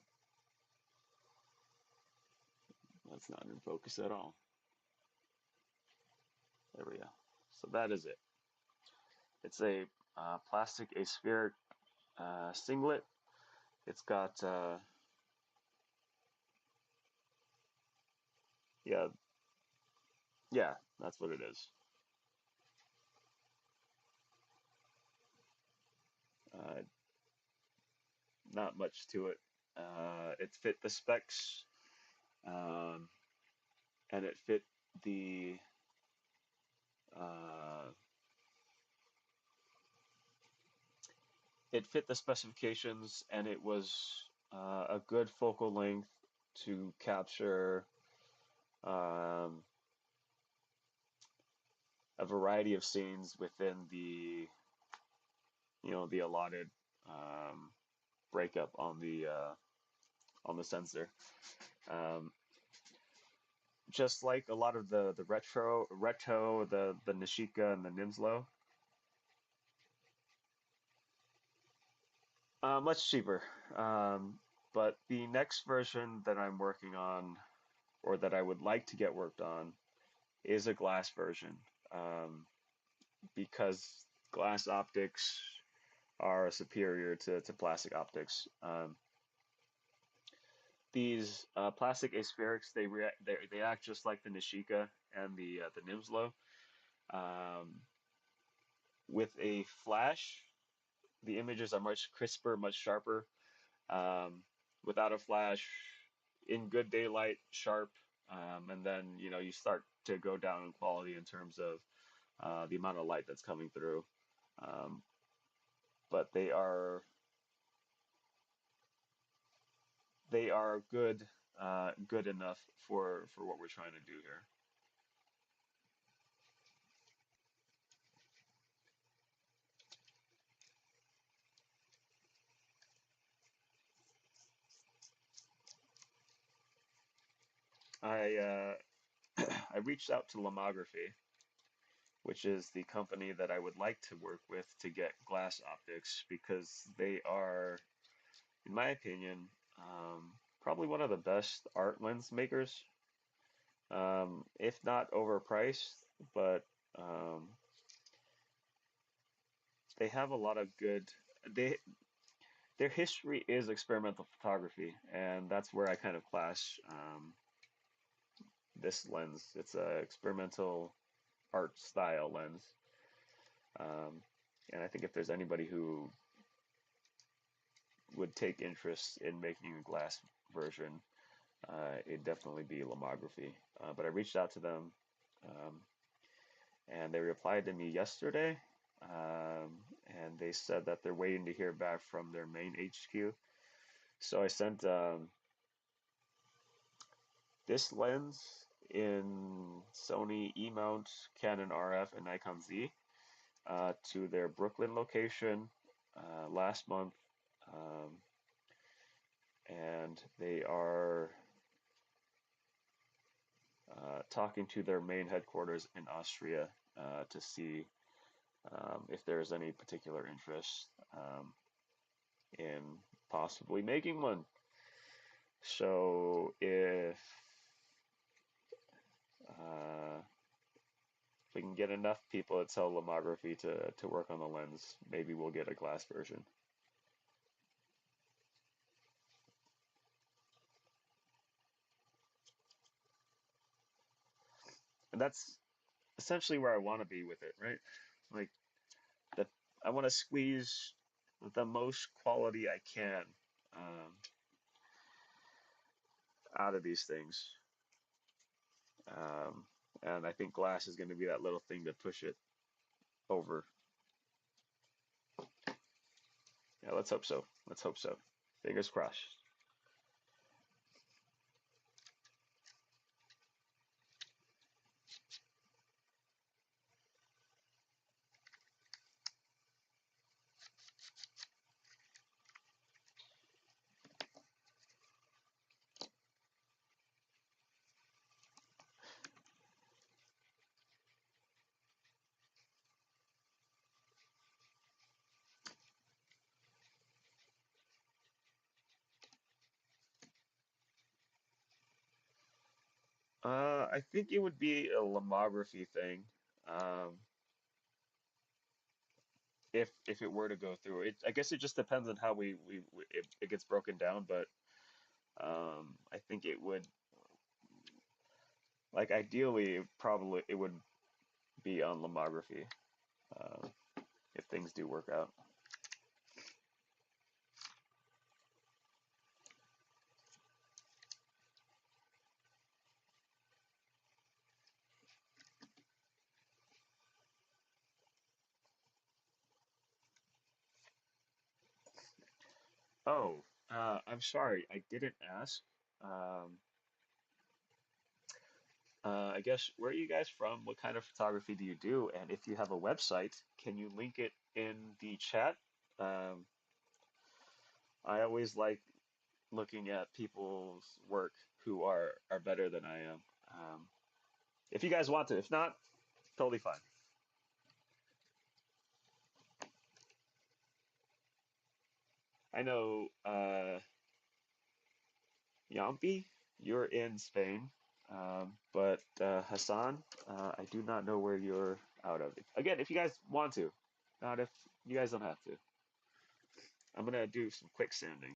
That's not in focus at all. There we go. So that is it. It's a plastic aspheric singlet. It's got yeah, yeah, that's what it is. Uh, Not much to it. It fit the specs, um, and the uh, it fit the specifications, and it was a good focal length to capture um, a variety of scenes within the allotted um, breakup on the sensor. Um, just like a lot of the retro, the Nishika and the Nimslo, much cheaper. But the next version that I'm working on, or that I would like to get worked on, is a glass version, um, because glass optics are superior to plastic optics. These plastic aspherics, they act just like the Nishika and the Nimslo. Um, with a flash, the images are much crisper, much sharper. Um, Without a flash, in good daylight, sharp, and then you start to go down in quality in terms of the amount of light that's coming through. Um, but they are good enough for what we're trying to do here. I I reached out to Lomography, which is the company that I would like to work with to get glass optics, because they are, in my opinion, probably one of the best art lens makers, if not overpriced. But um, they have a lot of good. They Their history is experimental photography, and that's where I kind of clash this lens. It's a experimental art style lens, um, and I think if there's anybody who would take interest in making a glass version, it'd definitely be Lomography. But I reached out to them, um, and they replied to me yesterday, and they said that they're waiting to hear back from their main HQ. So I sent this lens in Sony E mount, Canon RF, and Nikon Z to their Brooklyn location last month, um, and they are talking to their main headquarters in Austria to see if there's any particular interest in possibly making one. So uh, If we can get enough people that sell lomography to work on the lens, maybe we'll get a glass version. And that's essentially where I want to be with it, right? Like the I want to squeeze the most quality I can um, out of these things. Um, and I think glass is going to be that little thing to push it over. Yeah, let's hope so. Let's hope so. Fingers crossed. I think it would be a lomography thing. Um, if it were to go through it, I guess it just depends on how it gets broken down. But I think it would like ideally probably it would be on lomography uh, if things do work out. Oh, I'm sorry, I didn't ask. Um, I guess where are you guys from? What kind of photography do you do? And if you have a website, can you link it in the chat? Um, I always like looking at people's work who are better than I am. If you guys want to, if not, totally fine. I know Yampi, you're in Spain, but Hassan, I do not know where you're out of. Again, if you guys want to, not if you guys don't have to. I'm gonna do some quick sanding.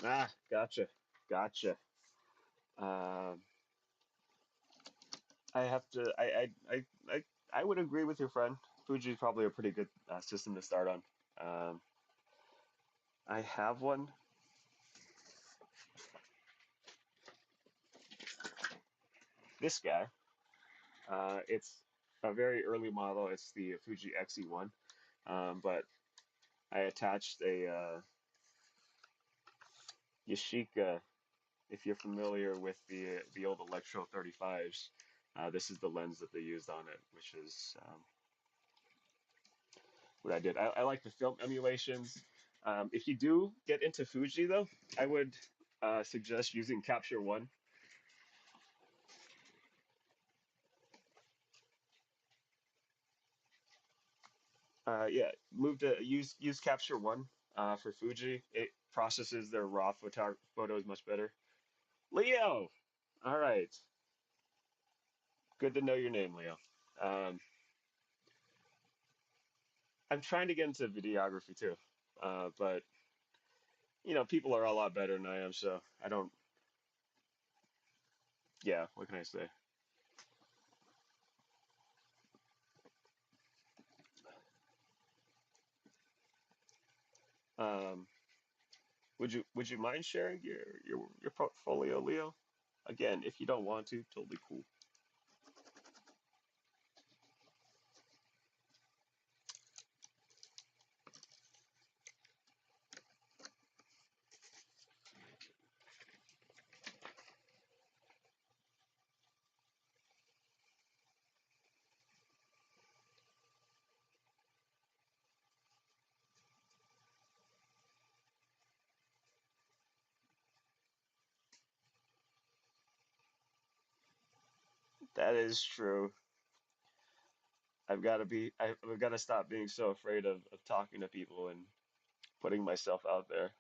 Ah, gotcha, gotcha. Um, I have to. I would agree with your friend. Fuji is probably a pretty good system to start on. Um, I have one. this guy. It's a very early model. It's the Fuji XE1, but I attached a Yashica. If you're familiar with the old Electro 35s, this is the lens that they used on it, which is what I did. I like the film emulations. If you do get into Fuji, though, I would suggest using Capture One. Yeah, move to use Capture One for Fuji. It processes their raw photos much better. Leo, all right, good to know your name, Leo. Um, I'm trying to get into videography too, but people are a lot better than I am, so I don't. Yeah, what can I say? Um, would you mind sharing your portfolio, Leo? Again, if you don't want to, totally cool. That is true. I've got to stop being so afraid of talking to people and putting myself out there.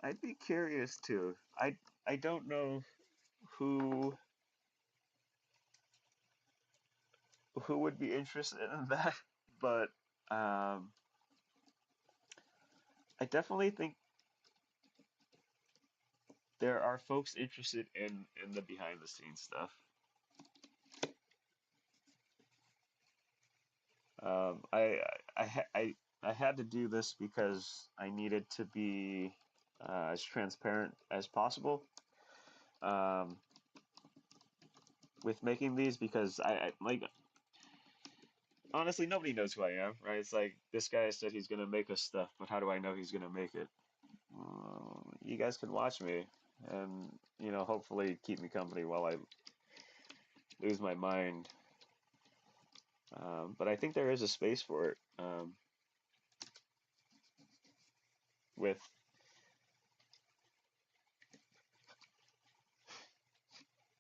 I'd be curious too. I don't know who who would be interested in that, but um, I definitely think there are folks interested in the behind the scenes stuff. Um, I I ha- I had to do this because I needed to be as transparent as possible um, with making these because I like honestly nobody knows who I am, right? It's like this guy said he's gonna make us stuff, but how do I know he's gonna make it? You guys can watch me and hopefully keep me company while I lose my mind. But I think there is a space for it. With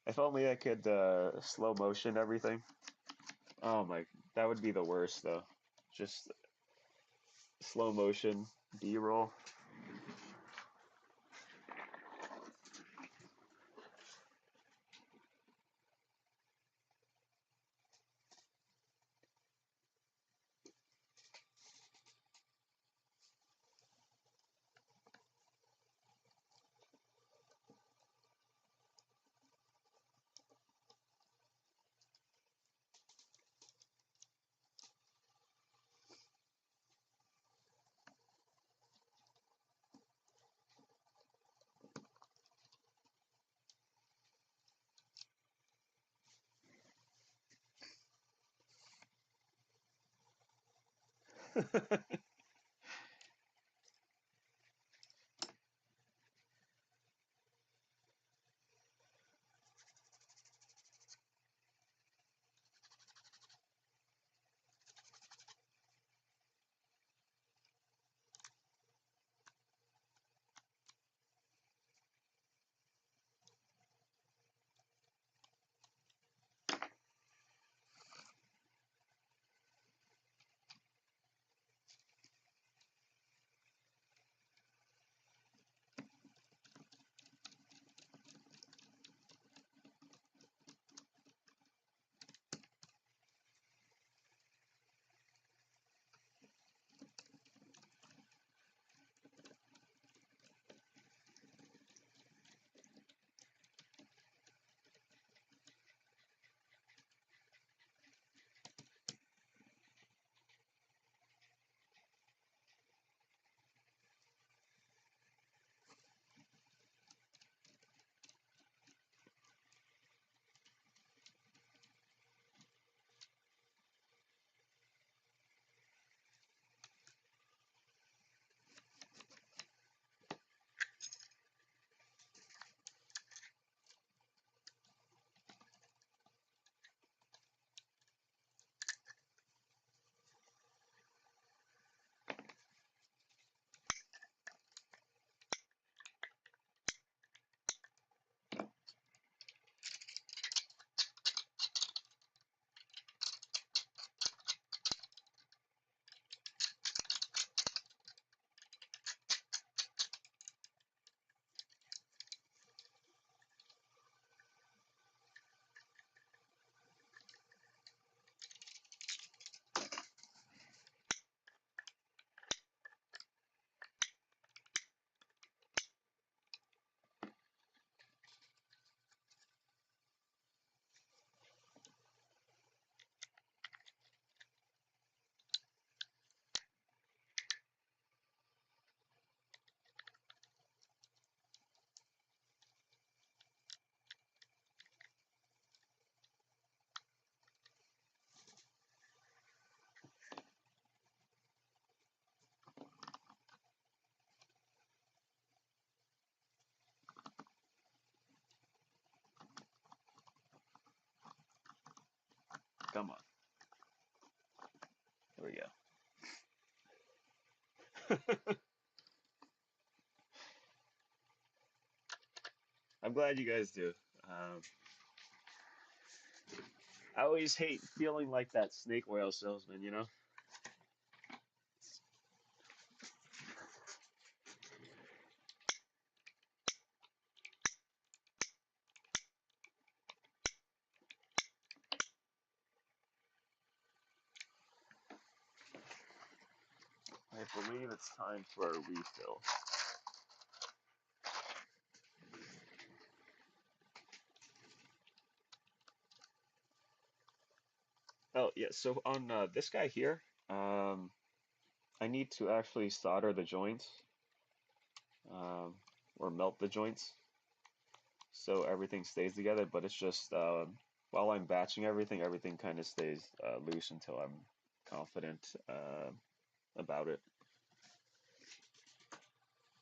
if only I could slow motion everything. Oh my, that would be the worst though. Just slow motion B-roll. Come on, there we go. I'm glad you guys do. Um, I always hate feeling like that snake oil salesman, you know? believe it's time for a refill. Oh, yeah, so on this guy here, um, I need to actually solder the joints, um, or melt the joints so everything stays together, but it's just while I'm batching everything, everything kind of stays loose until I'm confident about it.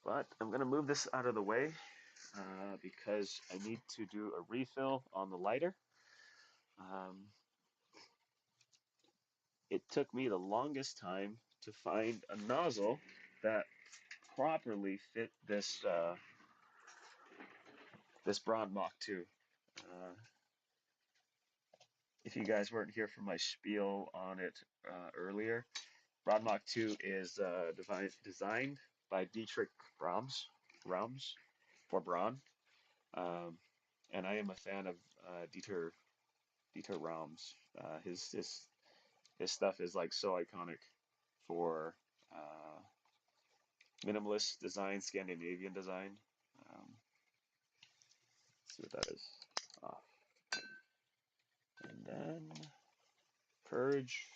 But I'm gonna move this out of the way because I need to do a refill on the lighter. Um, it took me the longest time to find a nozzle that properly fit this Braun Mach 2. Uh, if you guys weren't here for my spiel on it earlier, Braun Mach 2 is designed by Dietrich Rams for Braun, um, and I am a fan of Dieter Rams. His stuff is like so iconic for uh, minimalist design, Scandinavian design. Um, let's see what that is. Off. And then purge.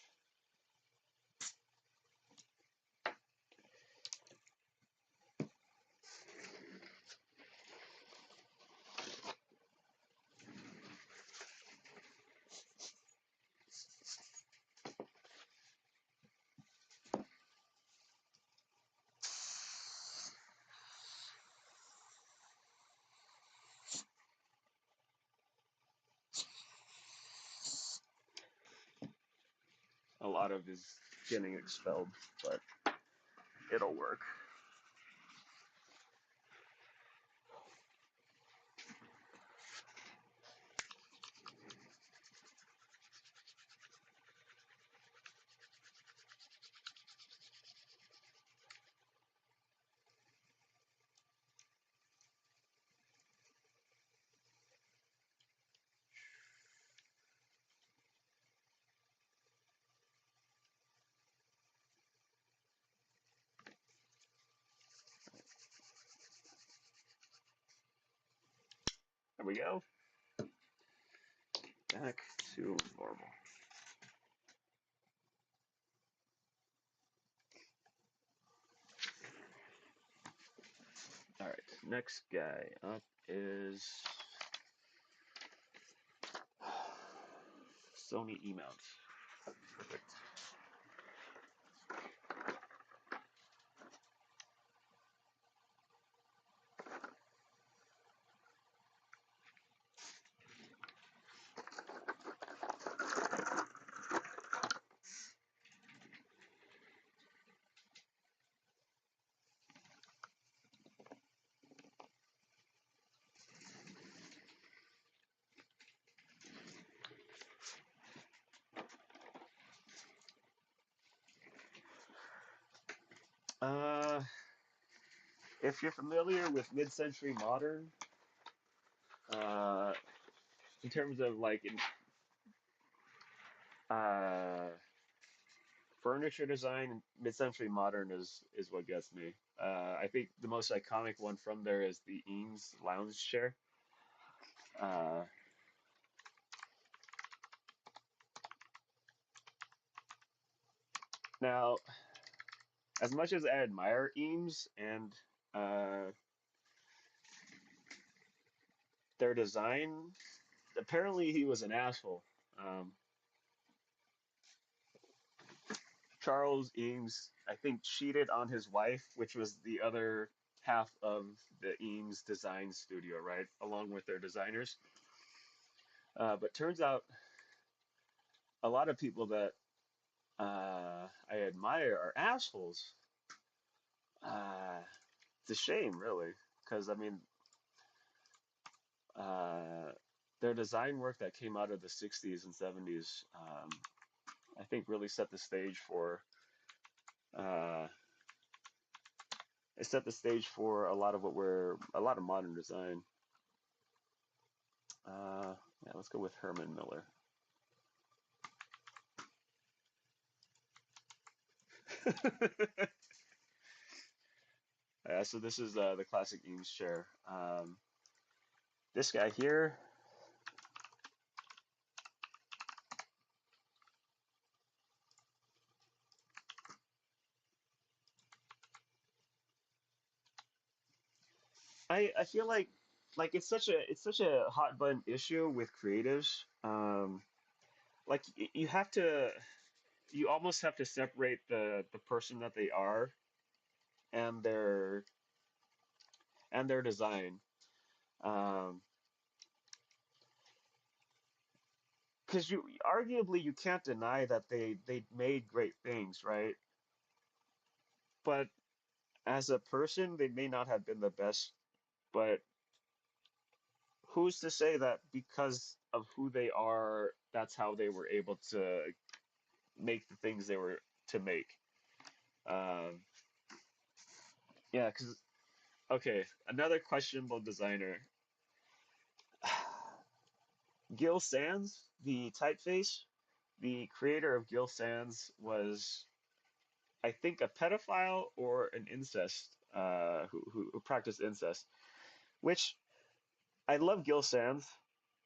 A lot of is getting expelled, but it'll work. There we go. Back to normal. All right, next guy up is Sony E-mount. Perfect. Uh, if you're familiar with mid-century modern, uh, in terms of like uh, furniture design, mid-century modern is what gets me. I think the most iconic one from there is the Eames lounge chair. Uh, Now, as much as I admire Eames and uh, their design, apparently he was an asshole. Um, Charles Eames, I think, cheated on his wife, which was the other half of the Eames design studio, right, along with their designers. But turns out a lot of people that I admire are assholes. Uh, it's a shame, really, because I mean, uh, their design work that came out of the 60s and 70s, I think, really set the stage for uh, it set the stage for a lot of modern design. Yeah, let's go with Herman Miller. So this is the classic Eames chair. This guy here, I feel like it's such a hot button issue with creatives. Like you have to, you almost have to separate the person that they are and their design. Um, because you arguably you can't deny that they made great things, right? But as a person, they may not have been the best. But who's to say that because of who they are, that's how they were able to make the things they were to make? Um, yeah, because okay, another questionable designer, Gil Sans, the typeface, the creator of Gil Sans was, I think, a pedophile or an incest, who practiced incest. Which I love Gil Sans.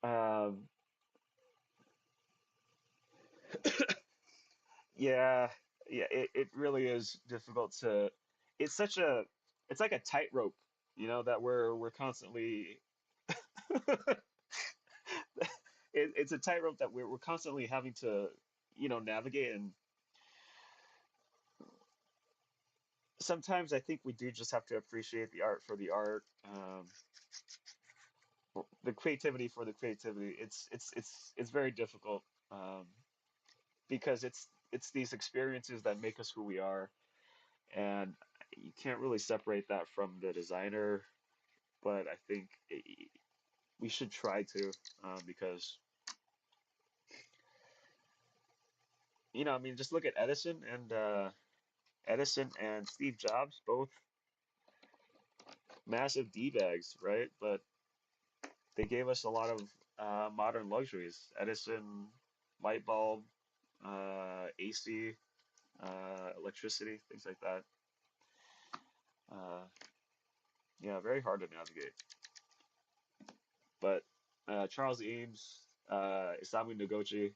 Um, yeah, yeah, it really is difficult to. It's such a, it's like a tightrope, that we're constantly. It's a tightrope that we're constantly having to, navigate. And sometimes I think we do just have to appreciate the art for the art, the creativity for the creativity. It's very difficult, because it's these experiences that make us who we are, and you can't really separate that from the designer. But I think we should try to, because I mean, just look at Edison and Steve Jobs, both massive D-bags, right? But they gave us a lot of modern luxuries. Edison, light bulb, AC, electricity, things like that. Uh, yeah, very hard to navigate. But Charles Eames, Isamu Noguchi.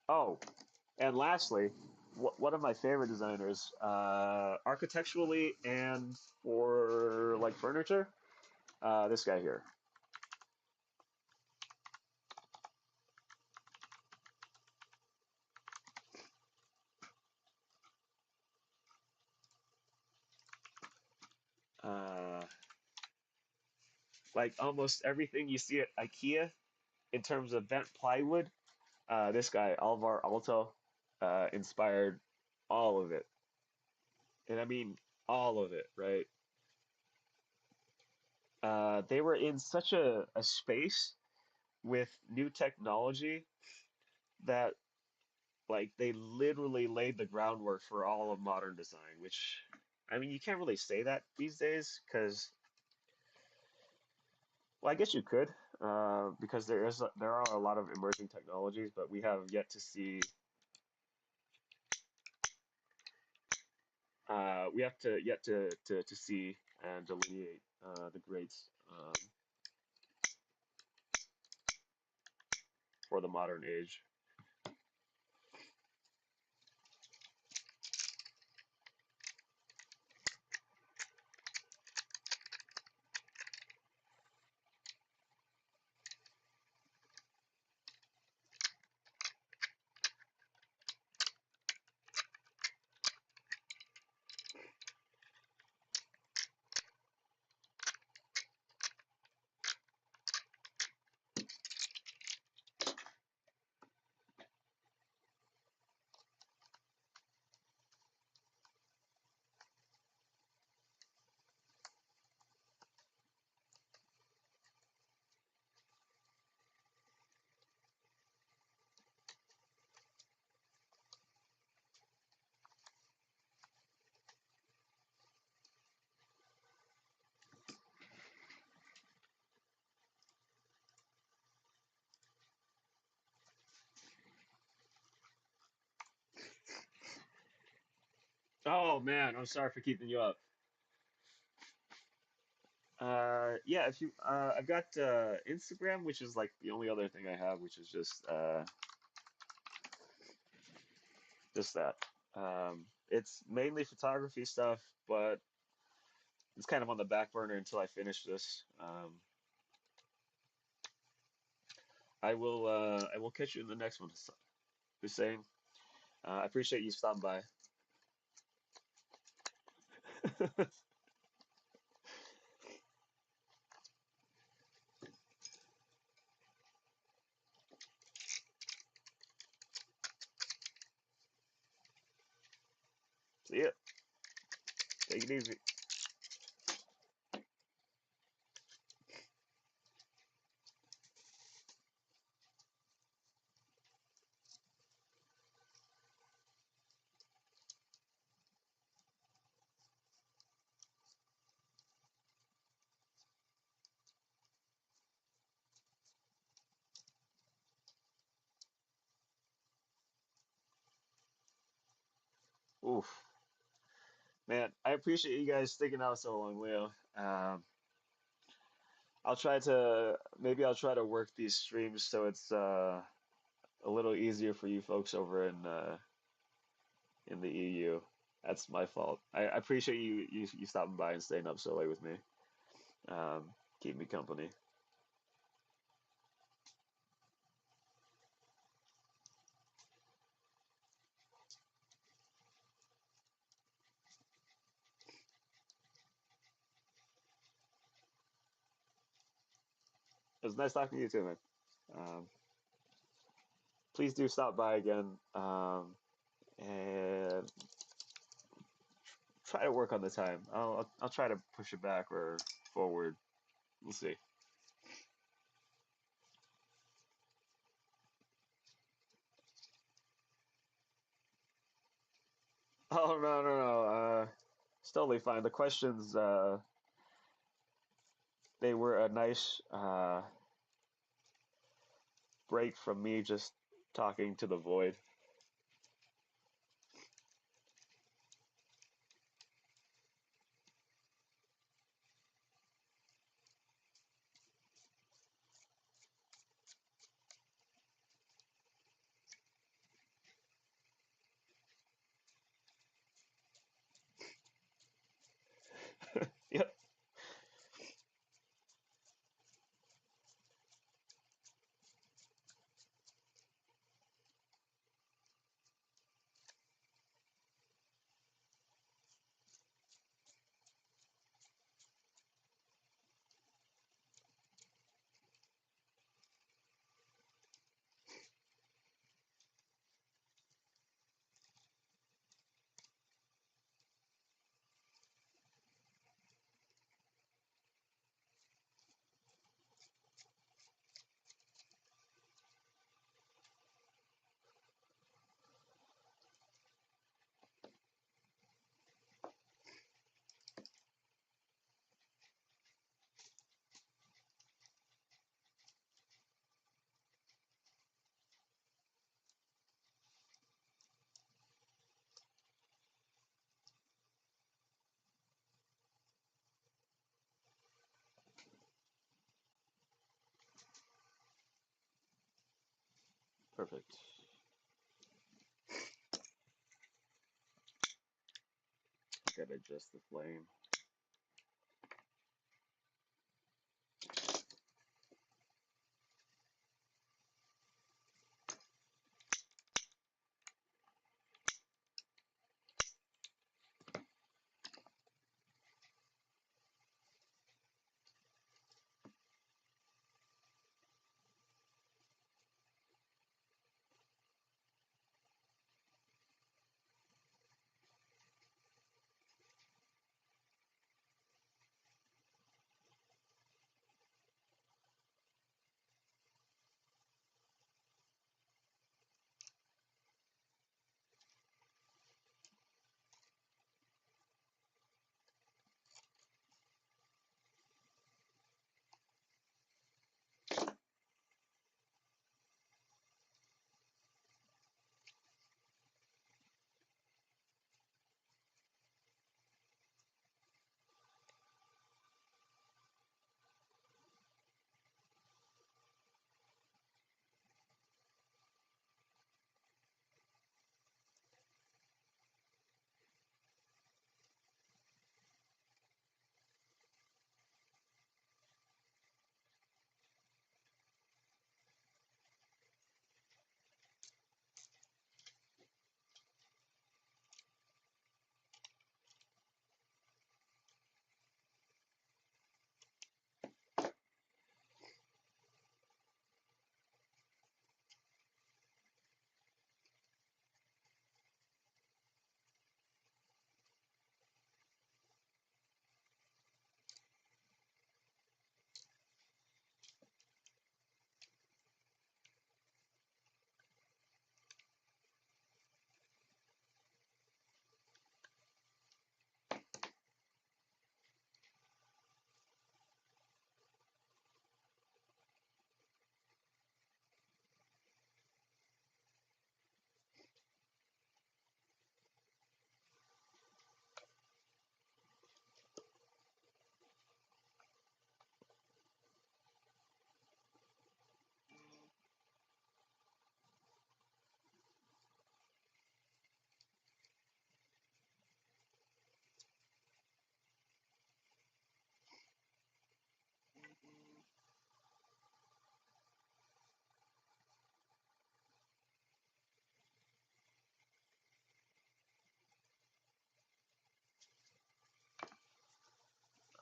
Oh, and lastly, one of my favorite designers, architecturally and for like furniture, this guy here. Uh, like almost everything you see at IKEA in terms of bent plywood, this guy, Alvar Aalto, inspired all of it. And I mean all of it, right? They were in such a space with new technology that like they literally laid the groundwork for all of modern design, which I mean you can't really say that these days because, well, I guess you could, because there are a lot of emerging technologies, but we have yet to see, we have to yet to see and delineate the greats, for the modern age. Oh man, I'm sorry for keeping you up. Yeah, if you, I've got Instagram, which is like the only other thing I have, which is just that. It's mainly photography stuff, but it's kind of on the back burner until I finish this. I will catch you in the next one, Hussein. I appreciate you stopping by. See ya. Take it easy. Oof. Man, I appreciate you guys sticking out so long, Leo. Maybe I'll try to work these streams so it's a little easier for you folks over in the EU. That's my fault. I appreciate you stopping by and staying up so late with me. Keep me company. It was nice talking to you too, man. Um, please do stop by again, and try to work on the time. I'll try to push it back or forward. We'll see. Oh no no no. It's totally fine. The questions they were a nice break from me just talking to the void. Yep, perfect. Gotta adjust the flame.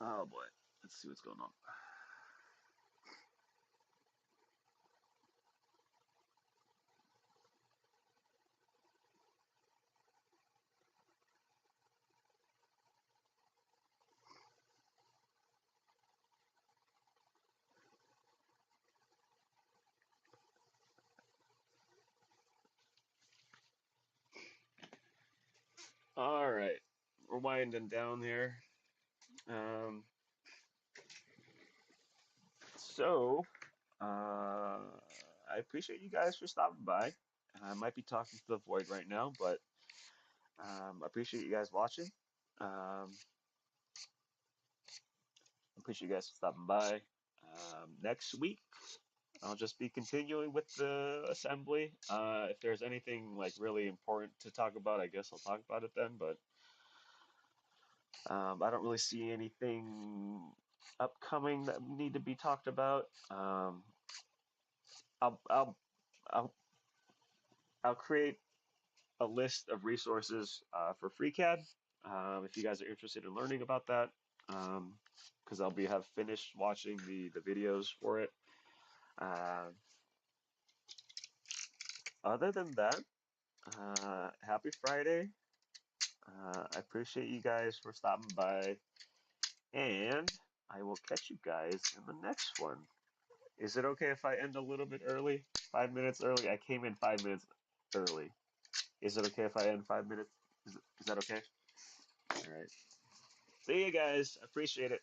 Oh boy, let's see what's going on. All right, we're winding down here. Um, so, I appreciate you guys for stopping by. I might be talking to the void right now, but I appreciate you guys watching. Appreciate you guys stopping by. Next week, I'll just be continuing with the assembly. If there's anything like really important to talk about, I guess I'll talk about it then. But I don't really see anything upcoming that need to be talked about. I'll I'll I'll I'll create a list of resources for FreeCAD if you guys are interested in learning about that. Because I'll be have finished watching the videos for it. Uh, Other than that, happy Friday. I appreciate you guys for stopping by, and I will catch you guys in the next one. Is it okay if I end a little bit early? 5 minutes early? I came in 5 minutes early. Is it okay if I end 5 minutes? Is that okay? All right. See you guys. Appreciate it.